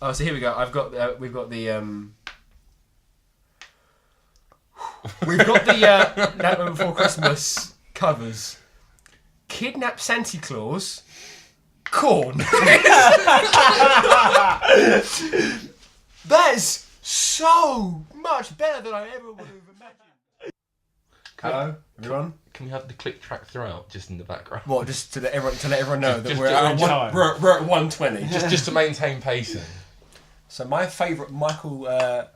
Oh, so here we go. We've got the Nightmare Before Christmas covers. Kidnap Santa Claus. Corn. That's so much better than I ever would have imagined. Hello, everyone. Can we have the click track throughout, just in the background? What? Just to let everyone know that Just we're at 120. Just to maintain pacing. So my favourite Michael. I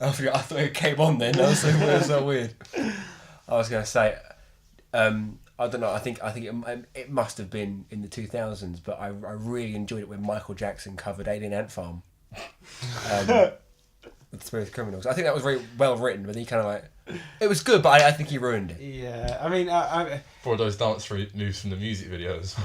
thought it came on then. That was so weird. I was going to say, I don't know. I think it must have been in the 2000s, but I really enjoyed it when Michael Jackson covered Alien Ant Farm with Smooth Criminals. I think that was very well written, but he kind of it was good, but I think he ruined it. Yeah, I mean, For those dance moves from the music videos.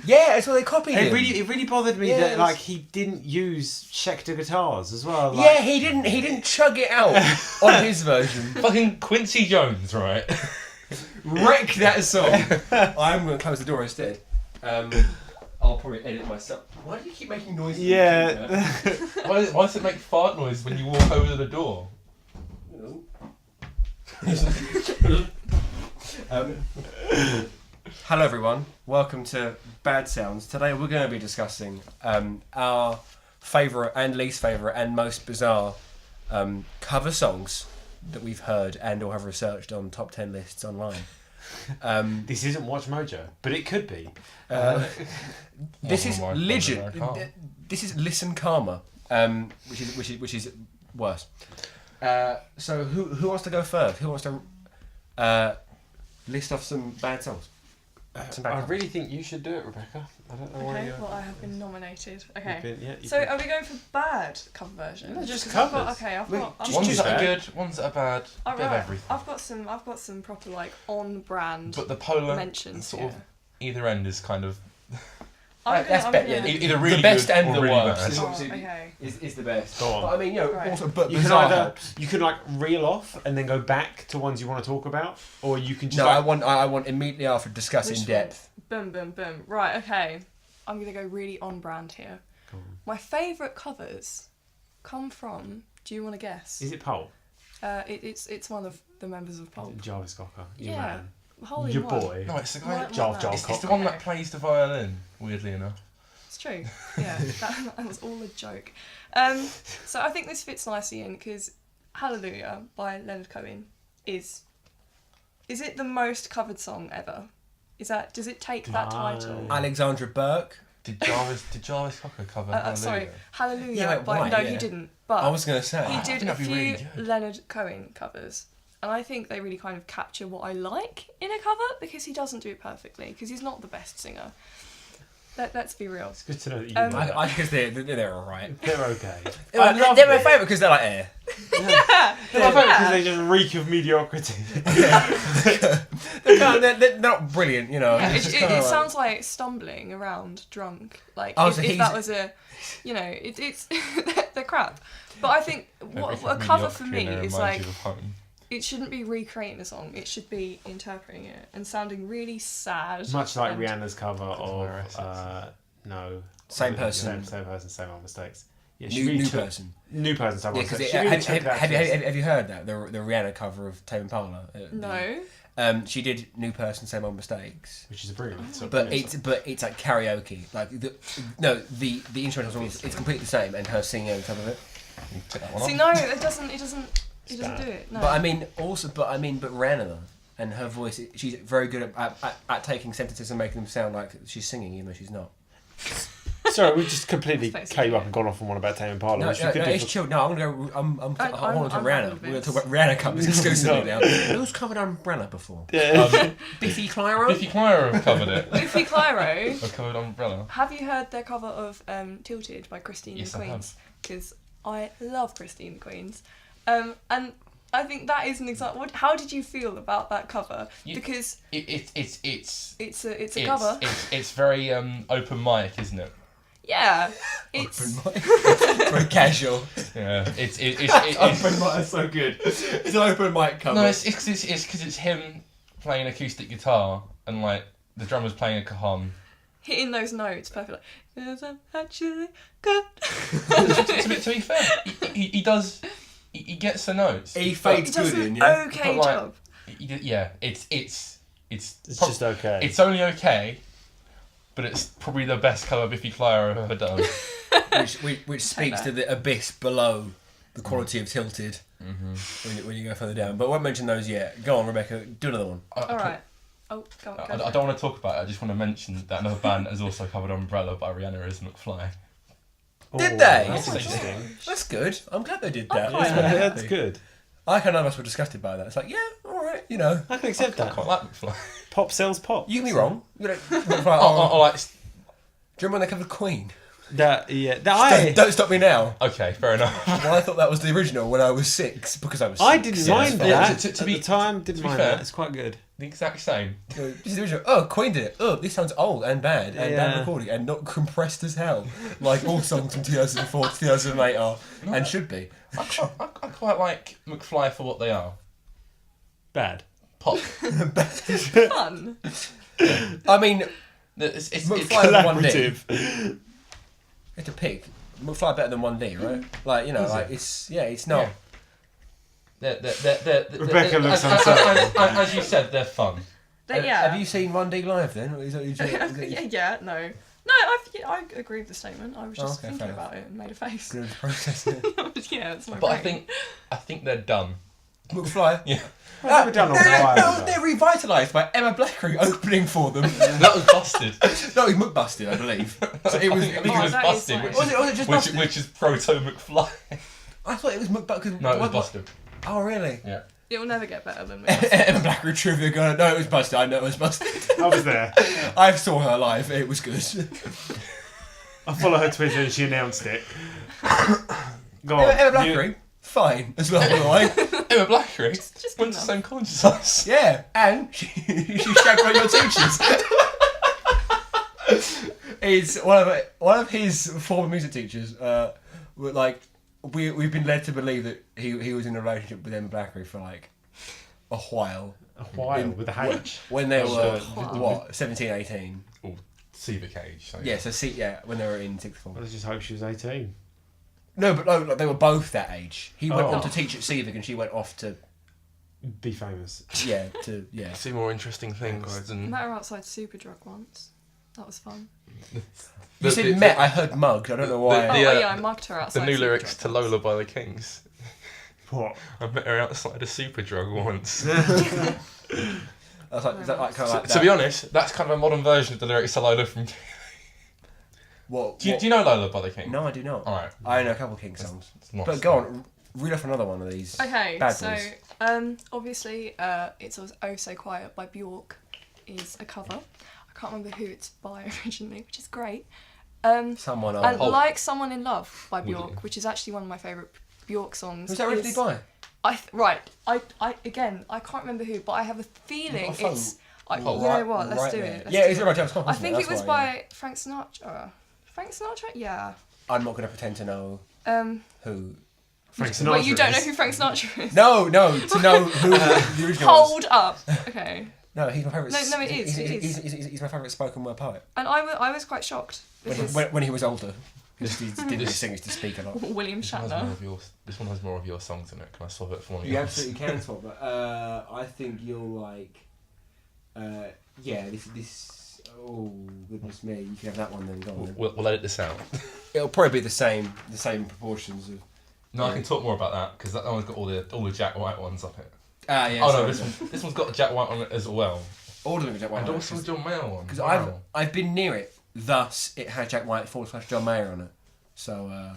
Yeah, it's what they copied him. It really bothered me that he didn't use Schecter guitars as well. Yeah, he didn't chug it out on his version. Fucking Quincy Jones, right? Wreck that song. I'm going to close the door instead. I'll probably edit myself. Why do you keep making noises? Yeah. Why does it make fart noise when you walk over the door? Hello everyone, welcome to Bad Sounds. Today we're going to be discussing our favourite and least favourite and most bizarre cover songs that we've heard and or have researched on top 10 lists online. This isn't Watch Mojo, but it could be. This is legit. This is Listen Karma, which is worse. So who wants to go first? Who wants to list off some bad songs? I really think you should do it, Rebecca. I don't know why. Okay, well, I have been nominated. Okay. You've Are we going for bad cover versions? No, just 'Cause covers. I've got Ones that are good, ones that are bad, a bit of everything. I've got some proper on brand. But the polar mentions sort of either end is kind of The either really best good and or the really worst. bad. Okay. Is the best. Go on. But I mean, Right. also, but You can bizarre either helps. you can reel off and then go back to ones you want to talk about, or you can just. No, I want immediately after discuss Which in depth. Boom, boom, boom. Right, okay. I'm going to go really on brand here. Go on. My favourite covers come from, do you want to guess? Is it Pulp? It's one of the members of Pulp. Jarvis Cocker. Your Yeah. man. Holy Your one. boy. No, it's the guy. It's It's the one that plays the violin. Weirdly enough. It's true. Yeah, that was all a joke. So I think this fits nicely in because Hallelujah by Leonard Cohen is it the most covered song ever? Does it take that title? Alexandra Burke. Did Jarvis Cocker cover Hallelujah? Sorry, Hallelujah. Yeah, wait, by, why? no, Yeah. he didn't. But I was going to say. he I did think a that'd be few really good. Leonard Cohen covers. And I think they really kind of capture what I like in a cover because he doesn't do it perfectly because he's not the best singer. Let's be real. It's good to know that you know I that. think they're alright. They're okay. They're my favourite because they're like air. They're my favourite because they just reek of mediocrity. They're not brilliant, you know. Yeah, it's just it kinda like- sounds like stumbling around drunk. Like Oh, if, so if he's- that was it's they're crap. But I think a cover for me is like it shouldn't be recreating a song. It should be interpreting it and sounding really sad. Much like and Rihanna's cover of Embarrassing. Same person. Same person, same old mistakes. Yeah, New person. New person, same Yeah, old because mistakes. She really took that twist. have you heard that the Rihanna cover of Tame Impala? No. She did New Person, Same Old Mistakes. Which is a brilliant song. But it's like karaoke. Like the instrumental song it's completely the same, and her singing over top of it. See, no, it doesn't do it. No. But Rihanna though, and her voice, she's very good at taking sentences and making them sound like she's singing, even though she's not. Sorry, we just completely That's came basically up and gone off on one about Tame Impala. No, which we could do it's for- chill. No, I'm gonna go. I'm I'm holding to happy Rihanna. with We're gonna this. talk about Rihanna covers exclusively No. now. Who's covered Umbrella before? Yeah. Biffy Clyro. Biffy Clyro have covered it. Biffy Clyro. I've covered Umbrella. Have you heard their cover of Tilted by Christine Yes, and I the have. Queens? Because I love Christine and the Queens. And I think that is an example. How did you feel about that cover? Because It's a cover. It's very open mic, isn't it? Yeah, it's Very casual. Yeah, it's Open mic is so good. It's an open mic cover. no, it's because it's him playing acoustic guitar and like the drummer's playing a cajon, hitting those notes perfectly. Because I'm actually good. to be fair, he does. He gets the notes. He fades He does good an in, yeah. okay But, like, job. It's just okay. It's only okay, but it's probably the best cover of Biffy Clyro I've ever done. which speaks to the abyss below the quality of Tilted when you go further down. But I won't mention those yet. Go on, Rebecca. Do another one. All right. Oh, go on. I don't want to talk about it. I just want to mention that another band has also covered Umbrella by Rihanna as McFly. Did they? That's interesting. That's good. I'm glad they did that. That's good. I kind of us were disgusted by that. It's like, yeah, all right, you know. I can accept that. I quite like McFly. Pop sells pop. You can be wrong. You know, I like. do you remember when they covered Queen? Don't Stop me now. Okay, fair enough. Well, I thought that was the original when I was 6 because I was 6. I didn't mind that. To At be- the time, didn't be mind fair, that. It's quite good. The exact same. This is the original. Oh, Queen did it. Oh, this sounds old and bad and bad Yeah. recording and not compressed as hell, like all songs from 2004 to 2008 are and should be. I quite like McFly for what they are. Bad. Pop. Fun. I mean, It's McFly and 1D. Collaborative. It's a pig. McFly better than 1D, right? Like, you know, like it's not. Rebecca looks uncertain. As you said, they're fun. Have you seen 1D live then? Or is that, No. I agree with the statement. I was just thinking fair about it and made a face. Good process. Yeah, that's my But brain. I think they're done. McFly. Yeah. Well, they've done all right. They're revitalised by Emma Blackery opening for them. That was busted. No, it was McBusted, I believe. So it was. I think it was that is busted, fine. Was it just busted? which is proto McFly. I thought it was McBusted. No, it was busted. Oh, really? Yeah. It will never get better than me. Emma Blackery trivia going, no, it was busted. I know it was busted. I was there. I saw her live. It was good. I follow her Twitter and she announced it. Go on. Emma Blackery, fine as well, by the way. Emma Blackery Just went to enough. the same college as us. Yeah, and she shagged one of your teachers. Is one of his former music teachers. Like we've been led to believe that he was in a relationship with Emma Blackery for like a while. A while with a H. When they were Wow. 17, 18. Or civic age. So Yeah, so when they were in sixth form. Let's just hope she was 18. No, but like, they were both that age. He went Oh. on to teach at Civic, and she went off to Be famous. see more interesting things than. Met her outside Superdrug once. That was fun. You said met. I heard mugged. I don't know why. I mugged her outside The new Superdrug lyrics to once. Lola by the Kings. What? I met her outside a Superdrug once. Is that like kind of like To that? be honest, that's kind of a modern version of the lyrics to Lola from. What? Do you know Lola by the Kings? No, I do not. Alright. I know a couple of King songs. It's not But go on, read off another one of these. Okay, Bad so boys. obviously, It's Oh So Quiet by Bjork is a cover. I can't remember who it's by originally, which is great. Someone And old. Like Someone in Love by Would Bjork, you? which is actually one of my favourite Bjork songs. Was that originally by? I can't remember who, but I have a feeling You've got a phone it's. right- you know what? Let's right do there. it. Yeah, it's right. James I think it was by Frank Sinatra. Frank Sinatra? Yeah. I'm not going to pretend to know who. Frank Sinatra. Wait, you don't know is. who Frank Sinatra is? No, to know who the original was. Hold up. Okay. No, he's my favourite. No, it is, it is. He's my favourite spoken word poet. And I was quite shocked because When he was older, because he didn't really sing, he used to speak a lot. William This one has Shatner. more of your- This one has more of your songs in it. Can I swap it for one of You yours? absolutely can swap, but I think you'll like. This. Oh goodness me! You can have that one then. Go on. Then. We'll edit this out. It'll probably be the same proportions of. No, I can talk more about that because that one's got all the Jack White ones up it. Ah yeah. Oh sorry. no, this one's got Jack White on it as well. All of them are Jack White. And also the John Mayer one. Because Wow. I've been near it. Thus, it had Jack White / John Mayer on it. So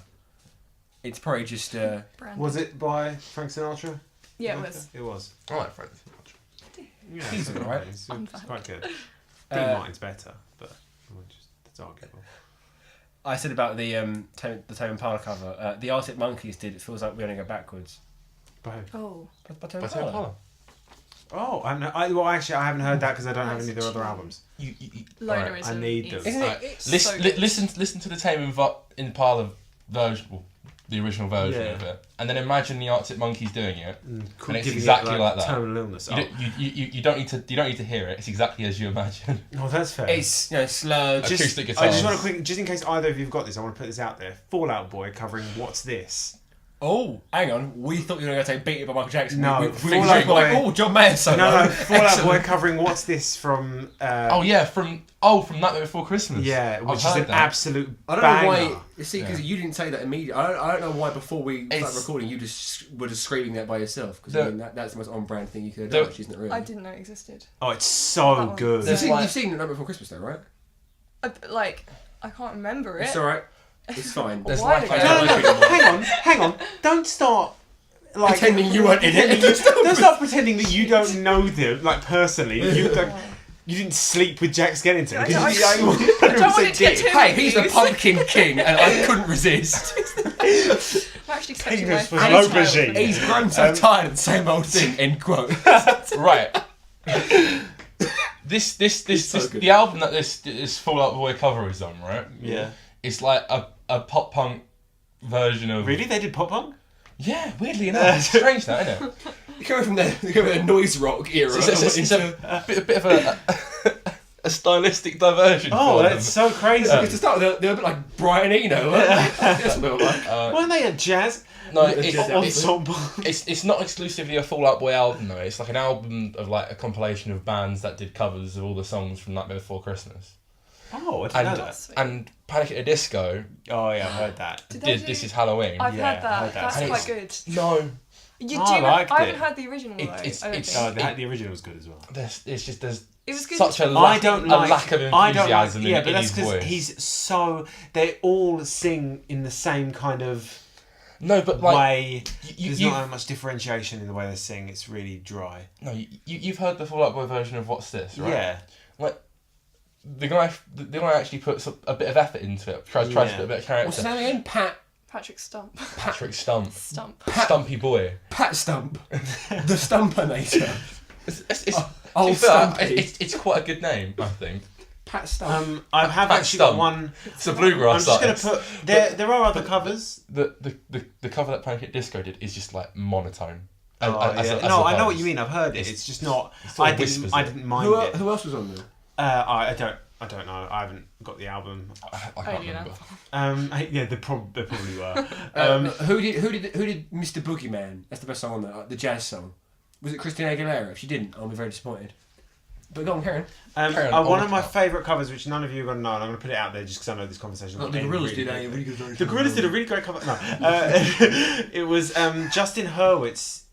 it's probably just. Brand. Was it by Frank Sinatra? Yeah, it was. It was. I like Frank Sinatra. Yeah, He's it's alright. It's I'm quite good. Uh, Dean Martin's better, but it's arguable. I said about the Tame Impala cover. The Arctic Monkeys did. It feels like we're going to go backwards. By who? Oh. By Tame By Tame Impala. Impala. Oh, actually, I haven't heard that because I don't have any of their other albums. Lonerism. I need them. is- Isn't Alright, it? so good. listen to the Tame Impala version. Well, the original version Yeah. of it, and then imagine the Arctic Monkeys doing it, and it's Giving exactly it, like that. Terminal illness. You don't need to hear it. It's exactly as you imagine. Oh, that's fair. It's slow. Acoustic I guitars. just want to quick, just in case either of you've got this, I want to put this out there. Fall Out Boy covering What's This? Oh, hang on. We thought you were going to take Beat It by Michael Jackson. No, we Fall Out were like, Boy. oh, John Mayer solo. No, Fall Out Excellent. Boy covering What's This from. From Nightmare Before Christmas. Yeah, I've which is heard an that. absolute. I don't banger. know why. You see, because you didn't say that immediately. I don't know why before we started recording you just were just screaming that by yourself. Because I mean that's the most on-brand thing you could have done, actually, isn't it? Really. I didn't know it existed. Oh, it's so good. You've seen The Night Before Christmas, though, right? I can't remember it. It's all right. It's fine. There's Why like did No, hang on. Don't start. Like, pretending you weren't in it. Don't start pretending that you don't know them, like personally. You didn't sleep with Jack Skellington. I Because don't- you I don't want it to get too Hey, he's the confused. Pumpkin King, and I couldn't resist. I'm actually sketching my Penis for face aubergine. out. He's grown so tired of the same old thing. End quote. Right. This so good. the album that this Fall Out Boy cover is on, right? Yeah. It's like a pop punk version of. Really? They did pop punk? Yeah, weirdly enough. It's strange that, isn't it? You're coming from the noise rock era. It's a bit of a stylistic diversion. Oh, for that's so crazy. Because to start with, they were a bit like Brian Eno. That's what they were like. Weren't they a jazz? No, Ensemble. it's not exclusively a Fall Out Boy album though. It's like an album of like a compilation of bands that did covers of all the songs from Nightmare Before Christmas. Oh, I didn't know that. Sweet. And Panic at the Disco Oh, yeah, I've heard that. Did This Is Halloween. I've Yeah, heard that. heard that. That's And quite it's- good. No, I liked I it. haven't heard the original though. it's- I don't it's- think. The original was good as well. there's It was good. such a I don't like. lack of I don't like. enthusiasm Yeah, in but that's his because voice. he's so. They all sing in the same kind of No, but like way. There's you not that much differentiation in the way they sing. It's really dry. you've heard the Fall Out Boy version of What's This, right? Yeah. Like the guy actually puts a bit of effort into it. Tries to put a bit of character. What's his name again? Patrick Stump. Patrick Stump. Stumpy boy. Pat Stump. The Stumpinator. To be fair, it's quite a good name, I think. Pat Stump. I have Pat actually Stump. got one. It's a bluegrass I'm just going artist. to put. There are other covers. The cover that Panic at Disco did is just like monotone. I know what you mean. I've heard it. It's just not. sort I of whispers didn't. I it. didn't mind it. Who else was on there? I don't know. I haven't got the album. I can't Only remember. Yeah, they probably were. Who did Mr. Boogeyman? That's the best song on there. The jazz song. Was it Christina Aguilera? If she didn't, I'll be very disappointed. But go on, Karen. One of my favourite covers, which none of you are going to know, and I'm going to put it out there just because I know this conversation. The Gorillaz did a really good version. The Gorillaz did a really great cover. No, it was Justin Hurwitz,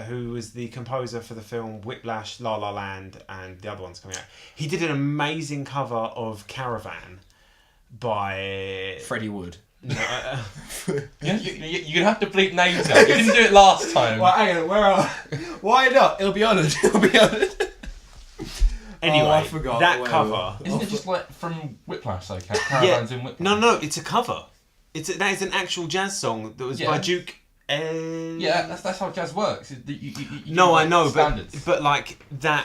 who was the composer for the film Whiplash, La La Land, and the other ones coming out. He did an amazing cover of Caravan by Freddie Wood. You're gonna have to bleep names out. You didn't do it last time. Well, hang on, where are? Why not? It'll be honoured. It'll be honoured. Anyway, I forgot. that Wait, cover. Isn't it just like from Whiplash though? Caravans in Whiplash. No, it's a cover. That is an actual jazz song that was by Duke. Yeah, that's how jazz works. You No, I know, standards. but like that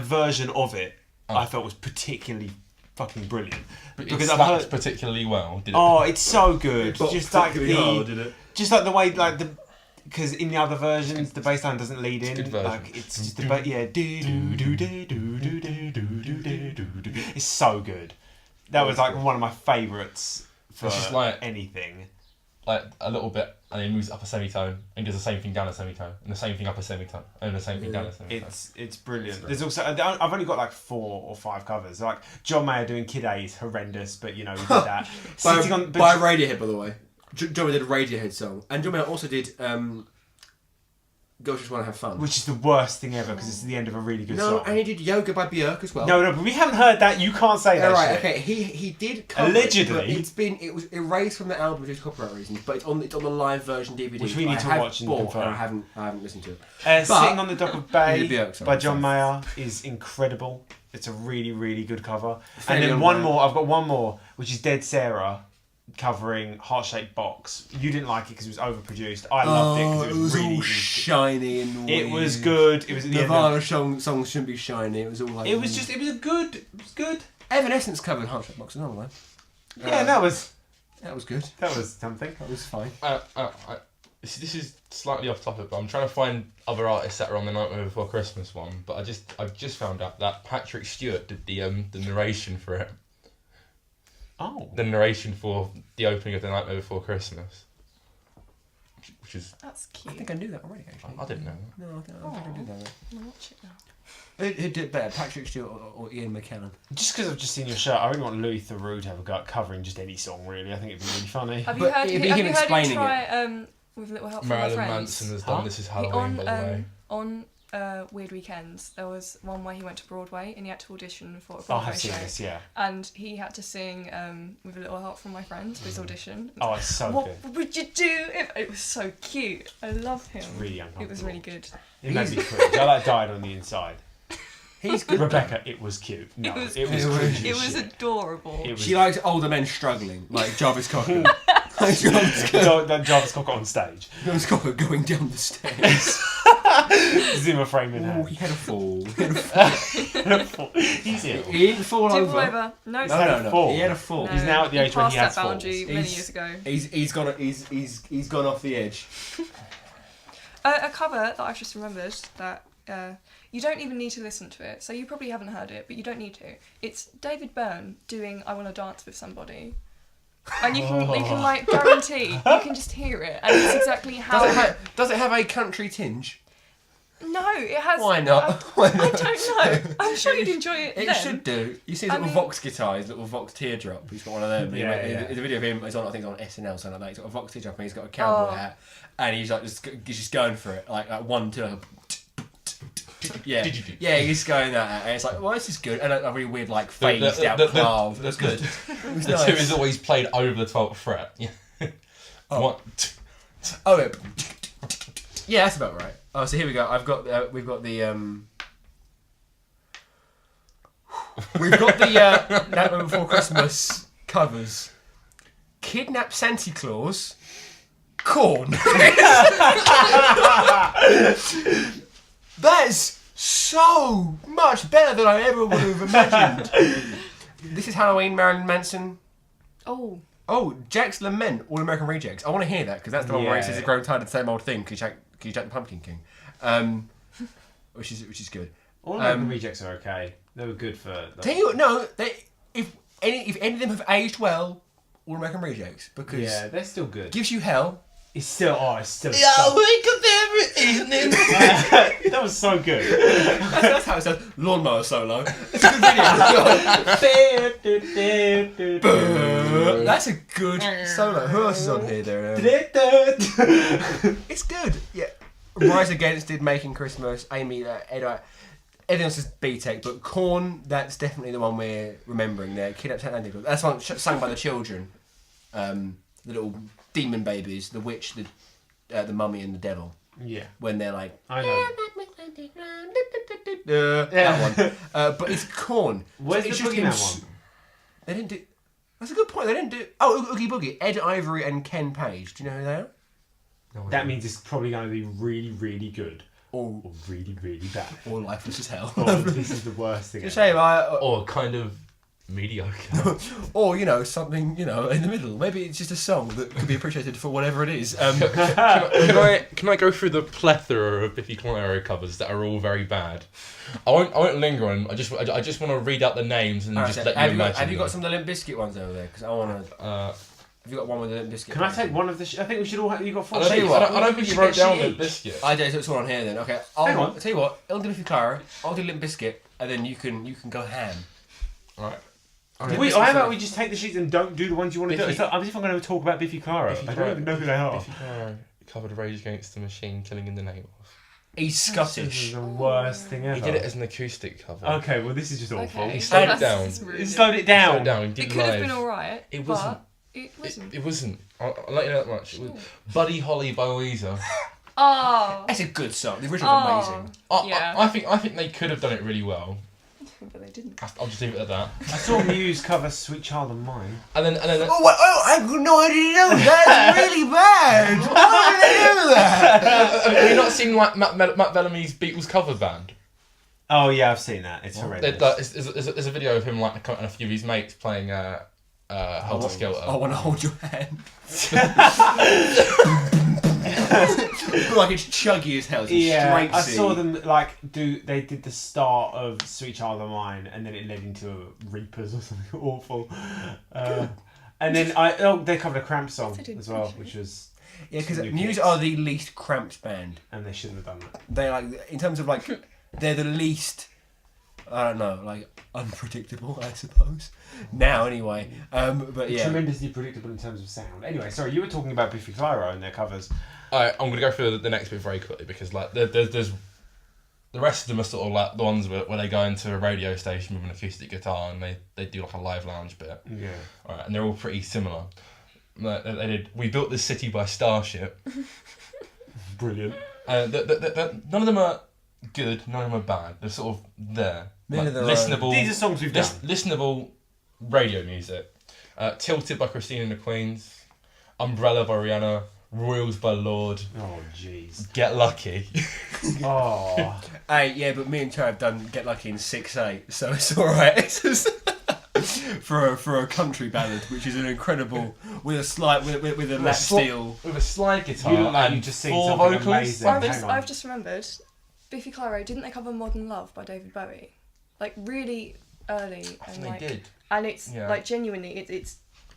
version of it, I felt was particularly fucking brilliant. But because it I've slapped heard. particularly well, did it? Oh, it's so good. But Just like particularly hard, didn't it? just like the way like the. Because in the other versions, the bass line doesn't lead in. good version. Like it's just the bass. Yeah, it's so good. That was like one of my favourites for It's just like- anything. Like a little bit, and then moves up a semitone, and does the same thing down a semitone, and the same thing up a semitone, and the same thing down a semitone. It's brilliant. There's also I've only got like 4 or 5 covers. Like John Mayer doing Kid A is horrendous, but you know we did that. by Radiohead, by the way. John Mayer did a Radiohead song, and John Mayer also did Girls Just Want to Have Fun. which is the worst thing ever because it's the end of a really good No, song. and he did Yoga by Björk as well. No, but we haven't heard that. You can't say that. Right, shit. okay. He did cover Allegedly. it, but it was erased from the album due to copyright reasons. But it's on the live version DVD, Which we need to I have watch and bought, confirm. I haven't listened to it. Sitting But- on the Dock of Yeah, Bay Björk song, by John sorry. Mayer is incredible. It's a really, really good cover. Fairly And then on one Mayer. more. I've got one more, which is Dead Sarah covering Heart Shaped Box. You didn't like it because it was overproduced. I loved it because it was really. all shiny and It weird. was good. It was at the end of- Nirvana songs shouldn't be shiny. It was all like. It was good. It was good. Evanescence covered Heart Shaped Box, another one. Yeah, that was. That was good. That was something. That was fine. This is slightly off topic, but I'm trying to find other artists that are on the Nightmare Before Christmas one. But I've just found out that Patrick Stewart did the narration for it. Oh. The narration for the opening of the Nightmare Before Christmas. Which is... That's I cute. think I knew that already, actually. I didn't know that. No, I think I did know that. I'll watch it now. Who did better, Patrick Stewart or Ian McKellen? Just because I've just seen your shirt, I really want Louis Theroux to have a go at covering just any song, really. I think it'd be really funny. Have But you heard, it'd be have him you heard him explaining try With a Little Help from My Marilyn Friends? Manson has done This Is Halloween, on, by the way. On Weird Weekends, there was one where he went to Broadway and he had to audition for a Oh, I Broadway have seen show. this, yeah. And he had to sing With a Little Help from My Friends for his audition. Oh, it's so What good. would you do if... It was so cute. I love him. It's really uncomfortable. It was really good. It made me cringe. I died on the inside. He's good. Rebecca, it was cute. No, It was- it was cringy. It was adorable. It was She likes older men struggling, like Jarvis Cocker. Like Jarvis Cocker on stage. Jarvis Cocker going down the stairs. Zimmer frame in Oh, hand. he had a fall. He's ill. He didn't fall Didn't over. fall over. No, No. Fall. He had a fall. No, He's now at the age when he passed has that boundary falls. many years ago. He's gone off the edge. A cover that I've just remembered that you don't even need to listen to it, so you probably haven't heard it, but you don't need to. It's David Byrne doing "I Want to Dance with Somebody," and you can like guarantee you can just hear it, and it's exactly how. Does it have a country tinge? No, it has. Why not? Why I don't know. I'm sure you'd enjoy it. It then. should do. You see his I little mean- Vox guitar, his little Vox teardrop. He's got one of them. Yeah. The video of him is on, I think, it's on SNL, something like that. He's got a Vox teardrop and he's got a cowboy hat, and he's like just going for it, like 1, 2. Like, yeah, yeah, he's going that, and it's like, well, this is good, and a really weird like phased out carve. That's good. The 2 is always played over the 12th fret. Yeah. Oh. Yeah, that's about right. Oh, so here we go. We've got the Nightmare Before Christmas covers. Kidnap Santa Claus. Corn. That's so much better than I ever would have imagined. This is Halloween, Marilyn Manson. Oh, Jack's Lament, All American Rejects. I want to hear that because that's the one where he says he's grown tired of the same old thing. Can you jack the Pumpkin King? Which is good. All American Rejects are okay. They were good for. Tell you what, no, if any of them have aged well, All American Rejects, because they're still good. gives you hell. It's still. I wake up every evening. That was so good. That's how it says lawnmower solo. It's a good video. That's a good solo. Who else is on here? There. It's good. Yeah. Rise Against did Making Christmas. Amy, Ed. Everything else is B-Tech, but Korn, that's definitely the one we're remembering there. Kidnap Santa Claus. That's one sung by the children. The little demon babies, the witch, the mummy and the devil. Yeah. When they're like... I know. That one. But it's Korn. Where's So the it's just Boogeyman one? They didn't do... That's a good point. They didn't do... Oh, Oogie Boogie. Ed Ivory and Ken Page. Do you know who they are? No, That means it's probably going to be really, really good. Or really, really bad. Or lifeless as hell. Or this is the worst thing It's ever. a shame. or kind of mediocre. Or, something, in the middle. Maybe it's just a song that could be appreciated for whatever it is. Can I go through the plethora of Biffy Clyro covers that are all very bad? I won't linger on. I just want to read out the names and just let you imagine. Have you got them. some of the Limp Bizkit ones over there? Because I want to... have you got one with the Limp Bizkit? Can I take one of the... I think we should all have... You've got 4 I don't, sheets. I don't think you wrote down the each. biscuit. I do, so it's all on here then. Okay, Hang on. I'll tell you what, I'll do Biffy Clyro, I'll do Limp Bizkit, and then you can go ham. Alright. How about we just take the sheets and don't do the ones you want to do? Biffy- It's like, as if I'm going to talk about Biffy Clyro. I don't even know who they are. Biffy Clyro covered Rage Against the Machine, Killing in the Name of. He's This Scottish. is the worst thing ever. He did it as an acoustic cover. Okay, well this is just awful. Okay. He slowed it down. That's really He good. slowed it He down. slowed it down. He did It could have live. been alright. It wasn't. But it wasn't. It wasn't. I'll let you know that much. It was Buddy Holly by Weezer. Oh. That's a good song. The original's amazing. Yeah. I think they could have done it really well. But they didn't. I'll just leave it at that. I saw Muse cover Sweet Child of Mine. And then I had no idea. That's really bad. Why did they do that? have you not seen like Matt Bellamy's Beatles cover band? Oh yeah, I've seen that. It's horrendous. There's a video of him and a few of his mates playing Helter Skelter. I want to hold your hand. Like it's chuggy as hell. It's straight I C. saw them like they did the start of Sweet Child of Mine, and then it led into Reapers or something awful. And then they covered a Cramp song as well, which was because Muse are the least Cramped band, and they shouldn't have done that. They like in terms of like they're the least. I don't know, like unpredictable, I suppose. Now, anyway. But yeah, tremendously predictable in terms of sound. Anyway, sorry, you were talking about Biffy Clyro and their covers. I'm going to go through the next bit very quickly because like there's the rest of them are sort of like the ones where they go into a radio station with an acoustic guitar and they do like a live lounge bit. Yeah. Alright, and they're all pretty similar. They did We Built This City by Starship. Brilliant. None of them are good, none of them are bad. They're sort of there. Like, listenable. These are songs we've done. Listenable radio music. Tilted by Christina and the Queens. Umbrella by Rihanna. Royals by Lord. Oh, jeez. Get Lucky. Oh. Hey, yeah, but me and Cho have done Get Lucky in 6/8, so it's alright. It's just for a country ballad, which is an incredible with a lap steel with a slide guitar you look like and you just sing 4 something vocals. amazing. I've just remembered, Biffy Clyro, didn't they cover Modern Love by David Bowie? Like really early, and They like, did. and it's like genuinely,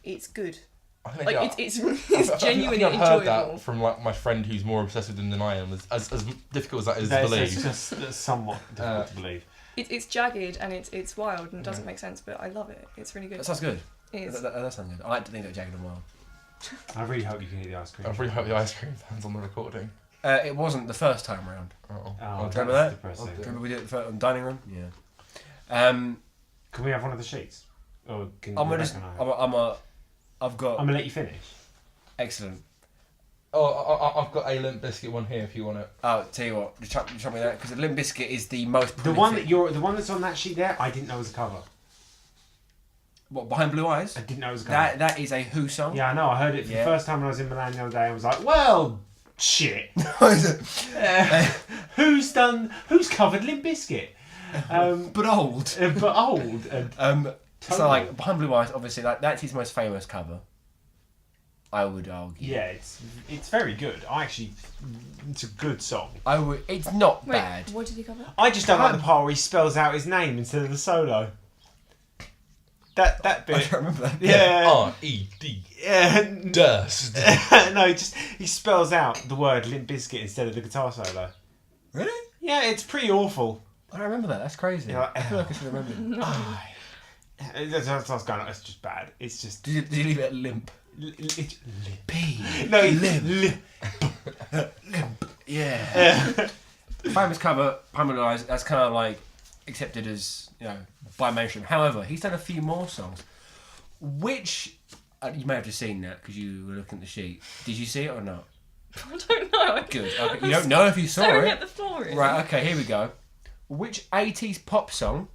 it's good. I think Like it's I genuinely think I've heard enjoyable. that from like my friend who's more obsessed with them than I am. As difficult as that is to That's believe. just somewhat difficult to believe. It's jagged and it's wild and doesn't make sense, but I love it. It's really good. That sounds good. It is. That sounds good. I like to think that Jagged and Wild. I really hope you can hear the ice cream. I really hope the ice cream fans on the recording. It wasn't the first time round. Oh, remember that's that? depressing. Remember we did it in the dining room? Yeah. Can we have one of the sheets? Or can I'm Rebecca gonna. and I? I've got. I'm gonna let you finish. Excellent. I've got a Limp Bizkit one here if you want it. Oh, tell you what, just show me that because the Limp Bizkit is the most. The Prolific. one that's on that sheet there, I didn't know was a cover. What, Behind Blue Eyes? I didn't know it was a cover. That is a Who song. Yeah, I know. I heard it for the first time when I was in Milan the other day. I was like, well, shit. Who's covered Limp Bizkit? But old. But old. So like Behind Blue Eyes, obviously that's his most famous cover. I would argue. Yeah, it's very good. It's a good song. It's not Wait, bad. what did he cover? I just don't like the part where he spells out his name instead of the solo. That I bit. don't remember that. Yeah. R-E-D. Yeah. Dust. No, he spells out the word Limp Bizkit instead of the guitar solo. Really? Yeah, it's pretty awful. I don't remember that. That's crazy. You're like, I feel like I should remember. That's what's going on. It's just bad. It's just. Did you leave it at limp? P. No, limp. Limp. Yeah. Famous cover, Behind Blue Eyes. That's kind of like accepted as by mainstream. However, he's done a few more songs, which you may have just seen that because you were looking at the sheet. Did you see it or not? I don't know. Good. Okay. You don't know if you saw Staring it. at the floor. Really. Right. Okay. Here we go. Which 80s pop song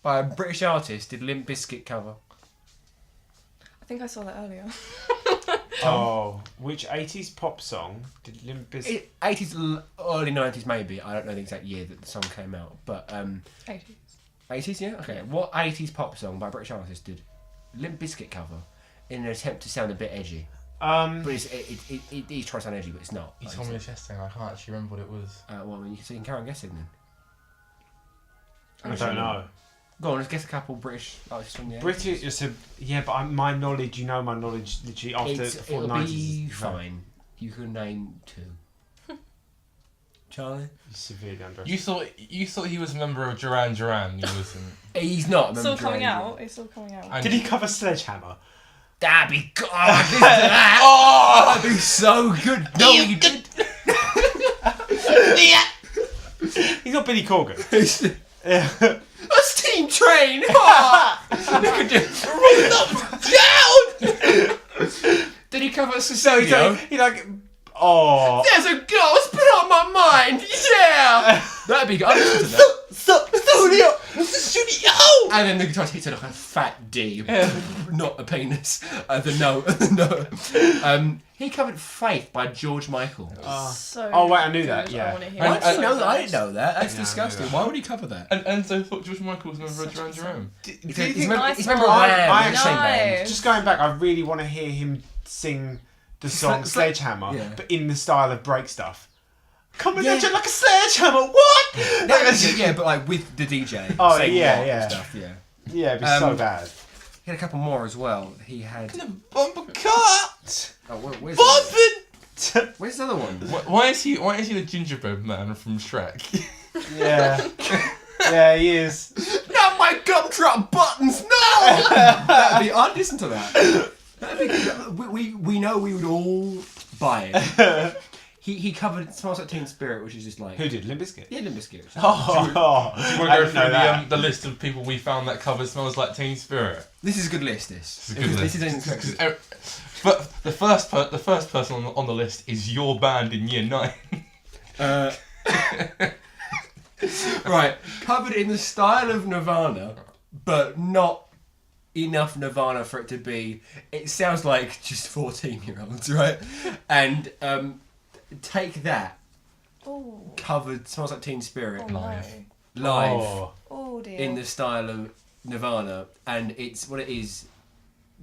by a British artist did Limp Bizkit cover? I think I saw that earlier. Oh, which 80s pop song did Limp Bizkit? 80s, early 90s maybe. I don't know the exact year that the song came out, but 80s. 80s, yeah. Okay. What 80s pop song by a British artist did Limp Bizkit cover in an attempt to sound a bit edgy? But he's trying to sound edgy, but it's not. You told me this yesterday and I can't actually remember what it was. Well, you can carry on guessing then. I don't know. Go on, let's guess a couple British artists from the 80s. British, but my knowledge, my knowledge, literally after It'll 90s. be fine. You can name 2. Charlie? Severely under. You thought he was a member of Duran Duran. He wasn't. He's not. It's all coming out. It's all coming out. And Did he cover Sledgehammer? That'd be that'd be so good. No, you did. He's not Billy Corgan. A steam train. Oh. Look at down. Did he cover Cecilia? He like, oh. There's a ghost put on my mind. Yeah. That'd be good. I'd listen to that. Studio! And then the guitarist hits it like a fat D, not a penis. No. He covered Faith by George Michael. Oh wait, I knew that. Yeah. Why did you know that? I didn't know that. That's disgusting. Why would he cover that? And Enzo thought George Michael was never a Duran Duran. He's I band. just going back, I really want to hear him sing the song Sledgehammer, but in the style of break stuff. Coming at you like a sledgehammer. What? Yeah, but like with the DJ. Oh saying yeah, rock yeah. and stuff, yeah. Yeah, it'd be so bad. He had a couple more as well. He had. Bumper cut. Oh, where's Bumping. where's the other one? Why is he the gingerbread man from Shrek? Yeah. Yeah, he is. Not my gumdrop buttons. No. That'd be. I'd listen to that. That'd be good. We know we would all buy it. He covered Smells Like Teen Spirit, which is just like... Who did? Limp Bizkit? Yeah, Limp Bizkit. Do you want to go through the list of people we found that covered Smells Like Teen Spirit? This is a good list, this. It's a good list. This is But the first person on the list is your band in year 9. Right, covered in the style of Nirvana, but not enough Nirvana for it to be... It sounds like just 14-year-olds, right? And... Take That. Ooh. Covered Smells Like Teen Spirit Live. Oh dear. In the style of Nirvana, and it's what it is.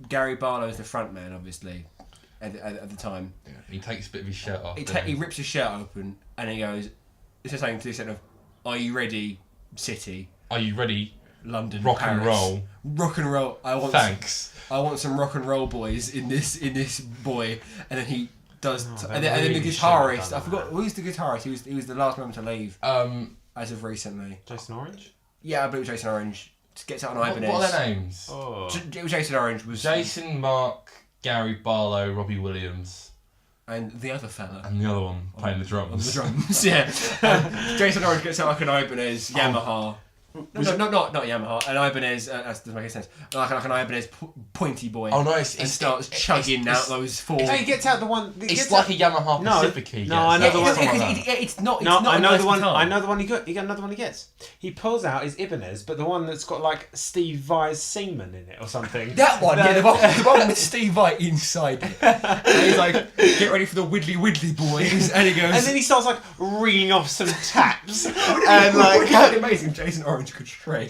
Gary Barlow's the frontman, obviously, at the time. Yeah. He takes a bit of his shirt off. He rips his shirt open and he goes, "This is something to the extent of, are you ready, city? Are you ready? London, rock Paris. and roll. Rock and roll. Thanks. I want some rock and roll boys in this boy," and then he. And then the guitarist, I forgot who's the guitarist. He was the last member to leave. As of recently. Jason Orange. Yeah, I believe Jason Orange gets out on Ibanez. What are their names? Jason Orange was Jason, Mark, Gary Barlow, Robbie Williams, and the other fella, and the other one playing the drums. The drums, yeah. Jason Orange gets out like an Ibanez Yamaha. No, not Yamaha. An Ibanez. That doesn't make sense. Like an Ibanez pointy boy. Oh nice! And starts chugging out those four. He gets out the one. It's like a Yamaha Pacific. No, I know the one. It's not. No, I know nice the one. guitar. I know the one he got. He got another one he gets. He pulls out his Ibanez, but the one that's got like Steve Vai's semen in it or something. That one, yeah, the one with Steve Vai inside it. And he's like, "Get ready for the Widdly boys," and he goes. And then he starts like reeling off some taps, and like, how amazing Jason Orange could shred.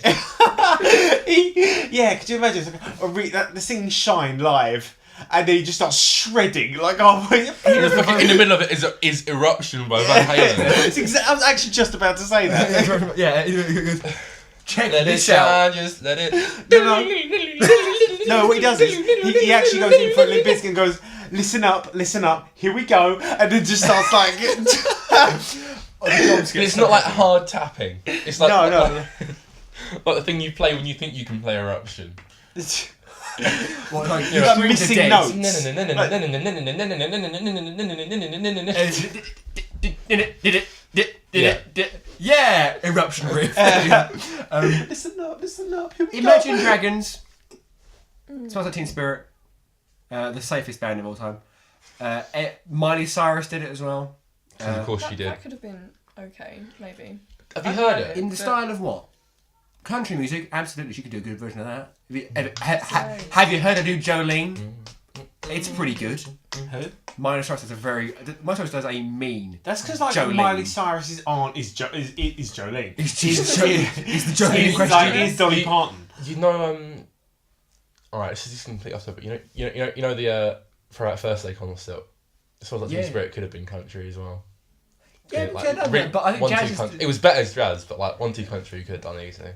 Yeah, could you imagine? It's like the singing Shine live, and then he just starts shredding like halfway. In the middle of it is Eruption by Van Halen. I was actually just about to say that. Yeah, he goes, check let this it out. shine, just let it. No, what he does is he actually goes in for a Limp Bizkit and goes, listen up, here we go, and then just starts like. It's not like hard tapping. It's like no. Like the thing you play when you think you can play Eruption. What, like, you got missing notes. Yeah, Eruption riff. Listen up. Here we Imagine Dragons. Smells Like Teen Spirit. The safest band of all time. Miley Cyrus did it as well. Of course she did. That could have been okay, maybe. Have you heard it? In the style of what? Country music, absolutely. She could do a good version of that. Have you heard her do Jolene? It's pretty good. Who? Miley Cyrus does Miley Cyrus does a mean. That's because like Jolene. Miley Cyrus's aunt is Jolene. It's the Jolene He's question. like is Dolly Parton. You know, alright, this is complete off topic. You know the for our first day concert. It smells like Teen Spirit could have been country as well. Yeah, like, but I think jazz is... It was better as jazz, but like 1-2 country could have done easily.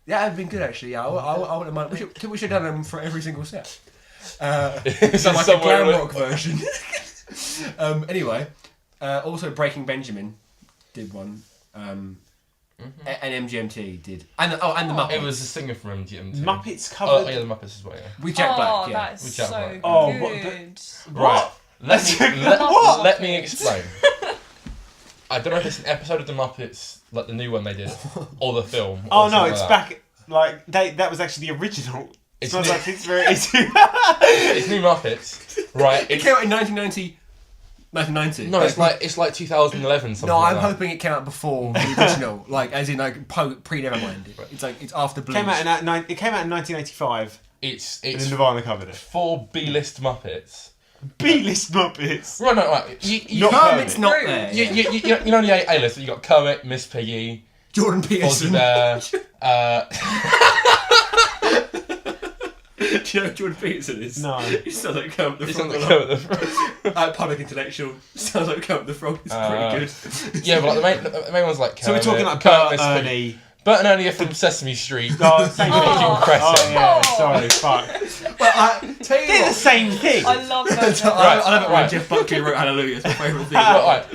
Yeah, it'd been good actually. Yeah, I wouldn't mind. We should have done them for every single set. So like a glam rock version. Anyway, also Breaking Benjamin did one. And MGMT did, and the Muppets. It was a singer from MGMT. Muppets covered. Oh yeah, the Muppets as well. Yeah. With Jack Black. Yeah, that is with Jack so Black. Oh, good. Right. Let me explain. I don't know if it's an episode of the Muppets, like the new one they did, or the film. Oh no, it's back. Like that was actually the original. It smells like Teen Spirit. It's new Muppets, right? It came out in 1991. 1990. No, it's like 2011 something. No, I'm like that. hoping it came out before the original, like as in like pre Nevermind. It's after Blues. It came out in 1985. It's And then Nirvana covered it. 4 B-list Muppets. B-list Muppets. Right, no, right. Kermit's not there. You know the A-list. You got Kermit, Miss Piggy, Jordan Fozzie Peterson. Bear. Do you know who Jordan Peterson is? No. He sounds like Kermit the It Frog. sounds like Kermit the Frog. Public intellectual. Sounds like Kermit the Frog. It's pretty good. Yeah, but like the main one's like Kermit. So we're talking like Kermit, Bert, Miss Piggy. Ernie. Bert and Ernie are from Sesame Street. Oh, same thing. Jim Crescent. Oh yeah, sorry, fuck. But I tell you They're the what. same thing. I love that. I love it when Right. Jeff Buckley wrote Hallelujah. It's my favourite thing. Right,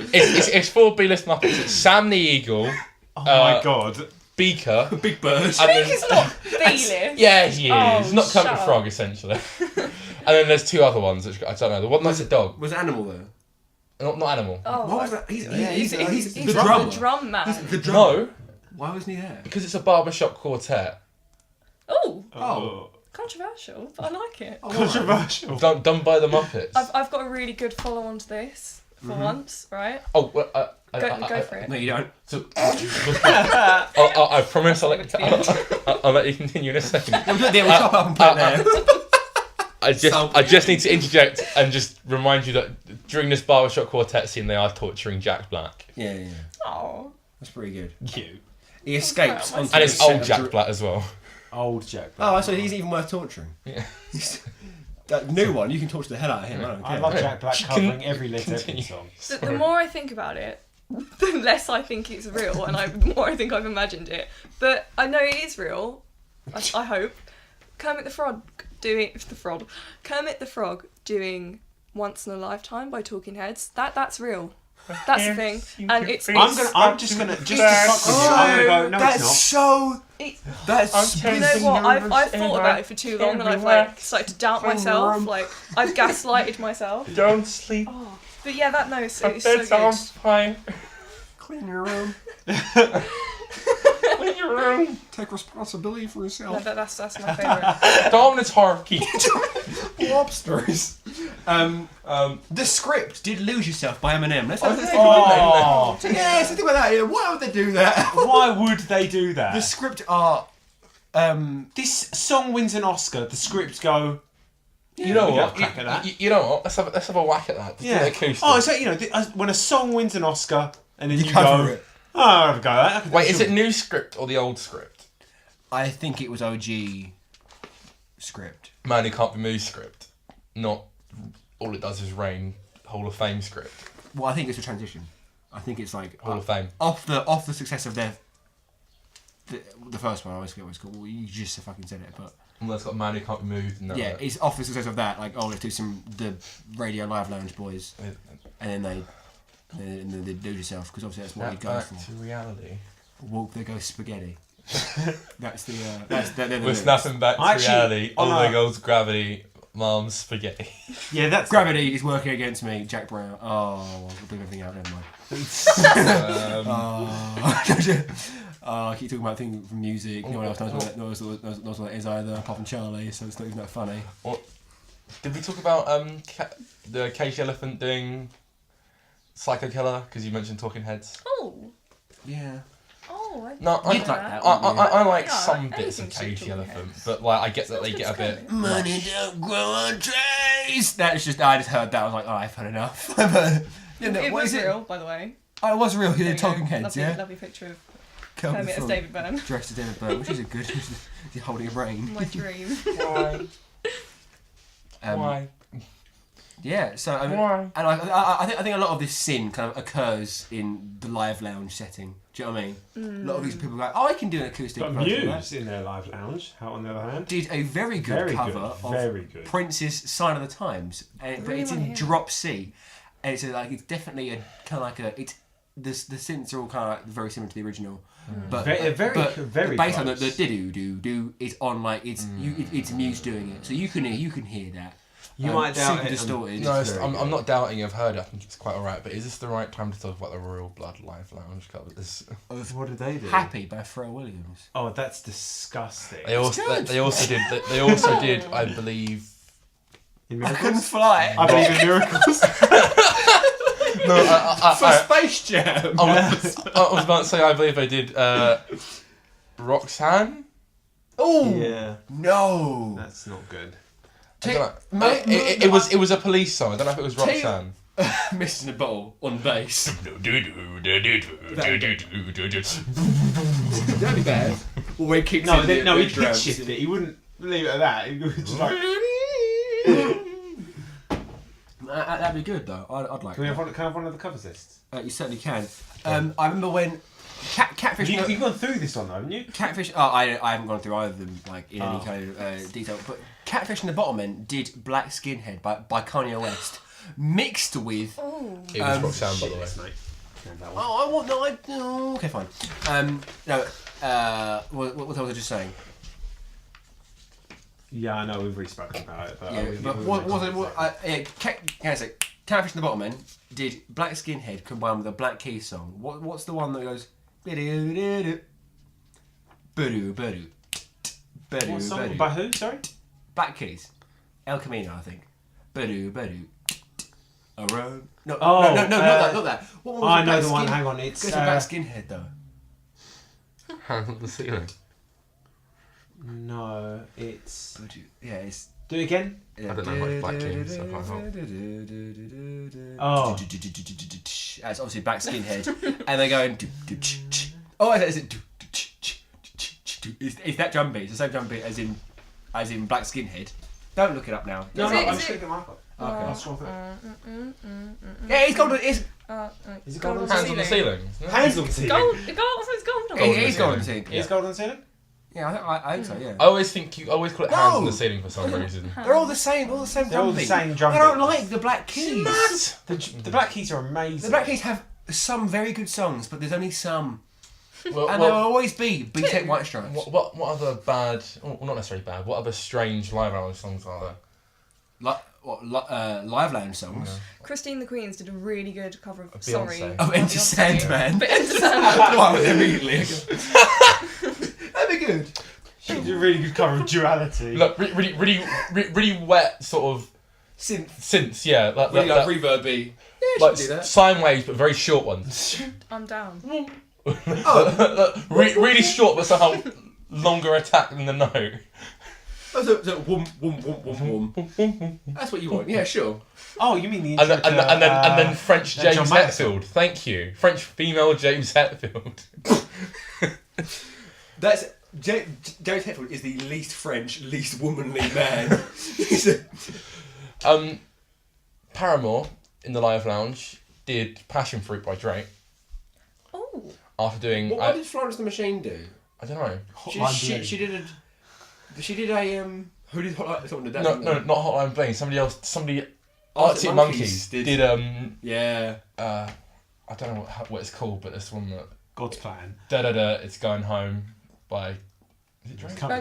it's 4 B-list Muppets. It's Sam the Eagle, Oh my god. Beaker, Big Bird. and then He's not B-list. yeah, he is. Oh, Not Kermit shut the up. Frog, essentially. And then there's 2 other ones, which I don't know. The one that's a dog. Was Animal there? Not Animal. Oh, What was that? He's he's the drummer. the drum man. He's the drummer. No, Why wasn't he there? because it's a barbershop quartet. Oh, Oh. controversial, but I like it. Controversial. Done by the Muppets. I've got a really good follow-on to this for once, right? Oh, well, Go for it. No, you don't. So, I promise I'll let you continue in a second. We'll chop up and put it there. I just need to interject and just remind you that during this barbershop quartet scene, they are torturing Jack Black. Yeah. Oh, That's pretty good. Cute. He escapes. And onto And the it's set old of Jack Black as well. Old Jack Black. Oh, so he's even worth torturing. Yeah. That new one, you can torture the hell out of him. I don't care. I love Jack Black covering Can- every Led Zeppelin continue. song. the more I think about it, the less I think it's real, and the more I think I've imagined it. But I know it is real. I hope. Kermit the Frog doing Once in a Lifetime by Talking Heads. That's real. That's the thing, and it's. I'm just gonna fuck with you. I'm gonna go. No, that's it's not. so. It's, That's. you know what? I've thought about it for too long, and I've like started to doubt myself. Like I've gaslighted myself. Don't sleep. Oh, but yeah, that no, it's so good. fine. Clean your room. Clean your room. Take responsibility for No, yourself. that's my favourite. Dominant hierarchy. Lobsters. The script did "Lose Yourself" by Eminem. Let's have a Oh, yeah, something like that. Yeah, why would they do that? why would they do that? The script are. This song wins an Oscar. The script go. You know we got what? a crack at that. You know what? Let's have a whack at that. Just do Yeah. it acoustic. Oh, so when a song wins an Oscar and then you cover go. it. Oh, I'll have a go at that. Wait, is it new script or the old script? I think it was OG script. Man Who Can't Be Moved script. Not all it does is rain Hall of Fame script. Well, I think it's a transition. I think it's like Hall of Fame. off the success of the first one. I always forget what it's called. Well, you just fucking said it, but Well, it's got Man Who Can't Be Moved. No, yeah, it's off the success of that. Like, oh, let's do the Radio Live Lounge boys, and then they do yourself because obviously that's what he goes back for. to reality. Walk, there goes spaghetti. That's the. We're snapping back to Actually, reality. on All there a- goes gravity. Mom's spaghetti. Yeah, that's Gravity is working against me. Jack Brown. Oh, we'll do everything out. Never mind. I keep talking about things from music. No one else knows what that is either, apart from Charlie. So it's not even that funny. Did we talk about the caged elephant doing Psycho Killer? Because you mentioned Talking Heads. Oh, Yeah. No, I You'd like that, I like Yeah, some anything bits of to Caged Talking Elephant, Heads. but like I get that they get a bit. Money don't grow on trees. That's just. I just heard that. I was like, oh, I've had enough. I've heard. Yeah, no, it what was is real, by the way. Oh, it was real. There Yeah, you Talking go. Heads. Lovely, Yeah. lovely picture of Kermit Kermit as Frog, David Byrne. dressed as David Byrne, which is a good. He's holding a brain. My dream. Why? Why? Yeah, so I mean, Why? and I think a lot of this sin kind of occurs in the live lounge setting. Do you know what I mean? A lot of these people are like, oh, I can do an acoustic. But version of that. Muse in their live lounge. How on the other hand? Did a very good Very cover good, very of good. Prince's "Sign of the Times," but really it's wanna in hear drop C, and it's it's definitely a kind of like a it's the synths are all kind of like very similar to the original, but very based on the close. do is on like it's it's Muse doing it, so you can hear that. You might doubt super it. distorted. No, very I'm good. not doubting. I've heard it. I think it's quite alright. But is this the right time to talk about the Royal Blood Live Lounge covers? What did they do? Happy by Pharrell Williams. Oh, that's disgusting. They also good. they also did they also did I believe In I miracles? couldn't fly. I believe in miracles. For Space Jam. I was about to say, I believe they did Roxanne. Oh Yeah. no, That's not good. It was a police song. I don't know if it was Roxanne. Missed in a bottle on bass. That'd be bad. Or when he kicks No, in he the drums. pitch shifted it. He wouldn't leave it at that. He was just like. That'd be good though. I'd like. Can I have one of the covers lists? You certainly can. I remember when Catfish. You've gone through this one though, haven't you? Catfish. Oh, I haven't gone through either of them like in any kind of detail. But Catfish and the Bottlemen did Black Skinhead by Kanye West, mixed with. It was Roxanne, by the way. Mate. Oh, I want no. Okay, fine. No. What was I just saying? Yeah, I know we've already spoken about it, but Catfish and the Bottlemen did Black Skinhead combined with a Black Keys song. What's the one that goes? What song? By who? Sorry. Black Keys, El Camino, I think. A road. No, Oh, not that. What one was I the know Black the one. Skin- Hang on, it's Goes to Black Skinhead though. Hands on the ceiling. no, it's. Yeah, it's. Do it again. I don't know much Black Keys, so I can't help. Oh. That's obviously Black Skinhead, and they're going. Oh, is it? It's that drum beat. It's the same drum beat as in Black Skinhead. Don't look it up now. No, Is I'm it- just going to get my iPod. Okay. I'll scroll through it. Yeah, it's golden. It's Is it Gold gold on on the Hands on the ceiling? ceiling. Isn't it? Hands on the ceiling. Gold. It's gold. it's golden. Thing. Is gold on the ceiling? Yeah, I think so. Yeah. I always think you always call it hands on No. the ceiling for some reason. They're all the same. All the same They're all drum the beat. same drum I don't beats. like the Black Keys. The Black Keys are amazing. The Black Keys have some very good songs, but there's only some, Well, and there will always be B-Tech White Stripes. what other bad? Well, not necessarily bad. What other strange live album songs are there? Live Lounge songs. Christine the Queens did a really good cover of Beyonce. Sorry. Oh, Enter Sandman. But Enter Sandman. Well, immediately. That'd be good. She did a really good cover of Duality. Look, really wet sort of synths. Yeah, Really like reverb-y. Yeah, like should do that. sine waves, but very short ones. I'm down. Really short, but somehow longer attack than the note. So whoom, whoom, whoom, whoom, whoom. That's what you want. Yeah, sure. Oh, you mean the And intro then, and then French John James Madison. Hetfield. Thank you, French female James Hetfield. That's James Hetfield is the least French, least womanly man. Paramore in the Live Lounge did Passion Fruit by Drake Oh. after doing. What did Florence the Machine do? I don't know. She did a. Who did Hotline? Someone did that. No, didn't no, they? not Hotline Bling. Somebody Arctic Arctic Monkeys Monkeys did- did Yeah. I don't know what it's called, but this one that God's Plan. It's Going Home by. Is it Drake? No,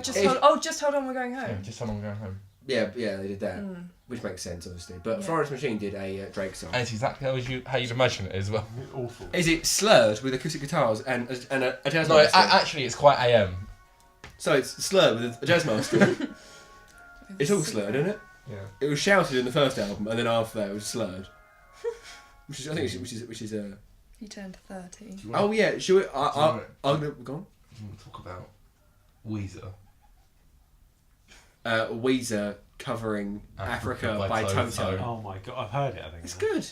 just hold on, we're going home. Yeah, just how long going home. Yeah, they did that, which makes sense, obviously. But Yeah. Florence Machine did a Drake song. And it's exactly how you'd imagine it as well. Awful. Is it slurred with acoustic guitars and a jazz No, master? actually, it's quite AM. So it's slurred with a jazz master. It's all slurred, isn't it? Yeah. It was shouted in the first album, and then after that it was slurred. Which is He turned 30. Oh yeah, should we? Go on. Talk about Weezer. Weezer covering Africa by Toto. Oh my god, I've heard it, I think. It's good.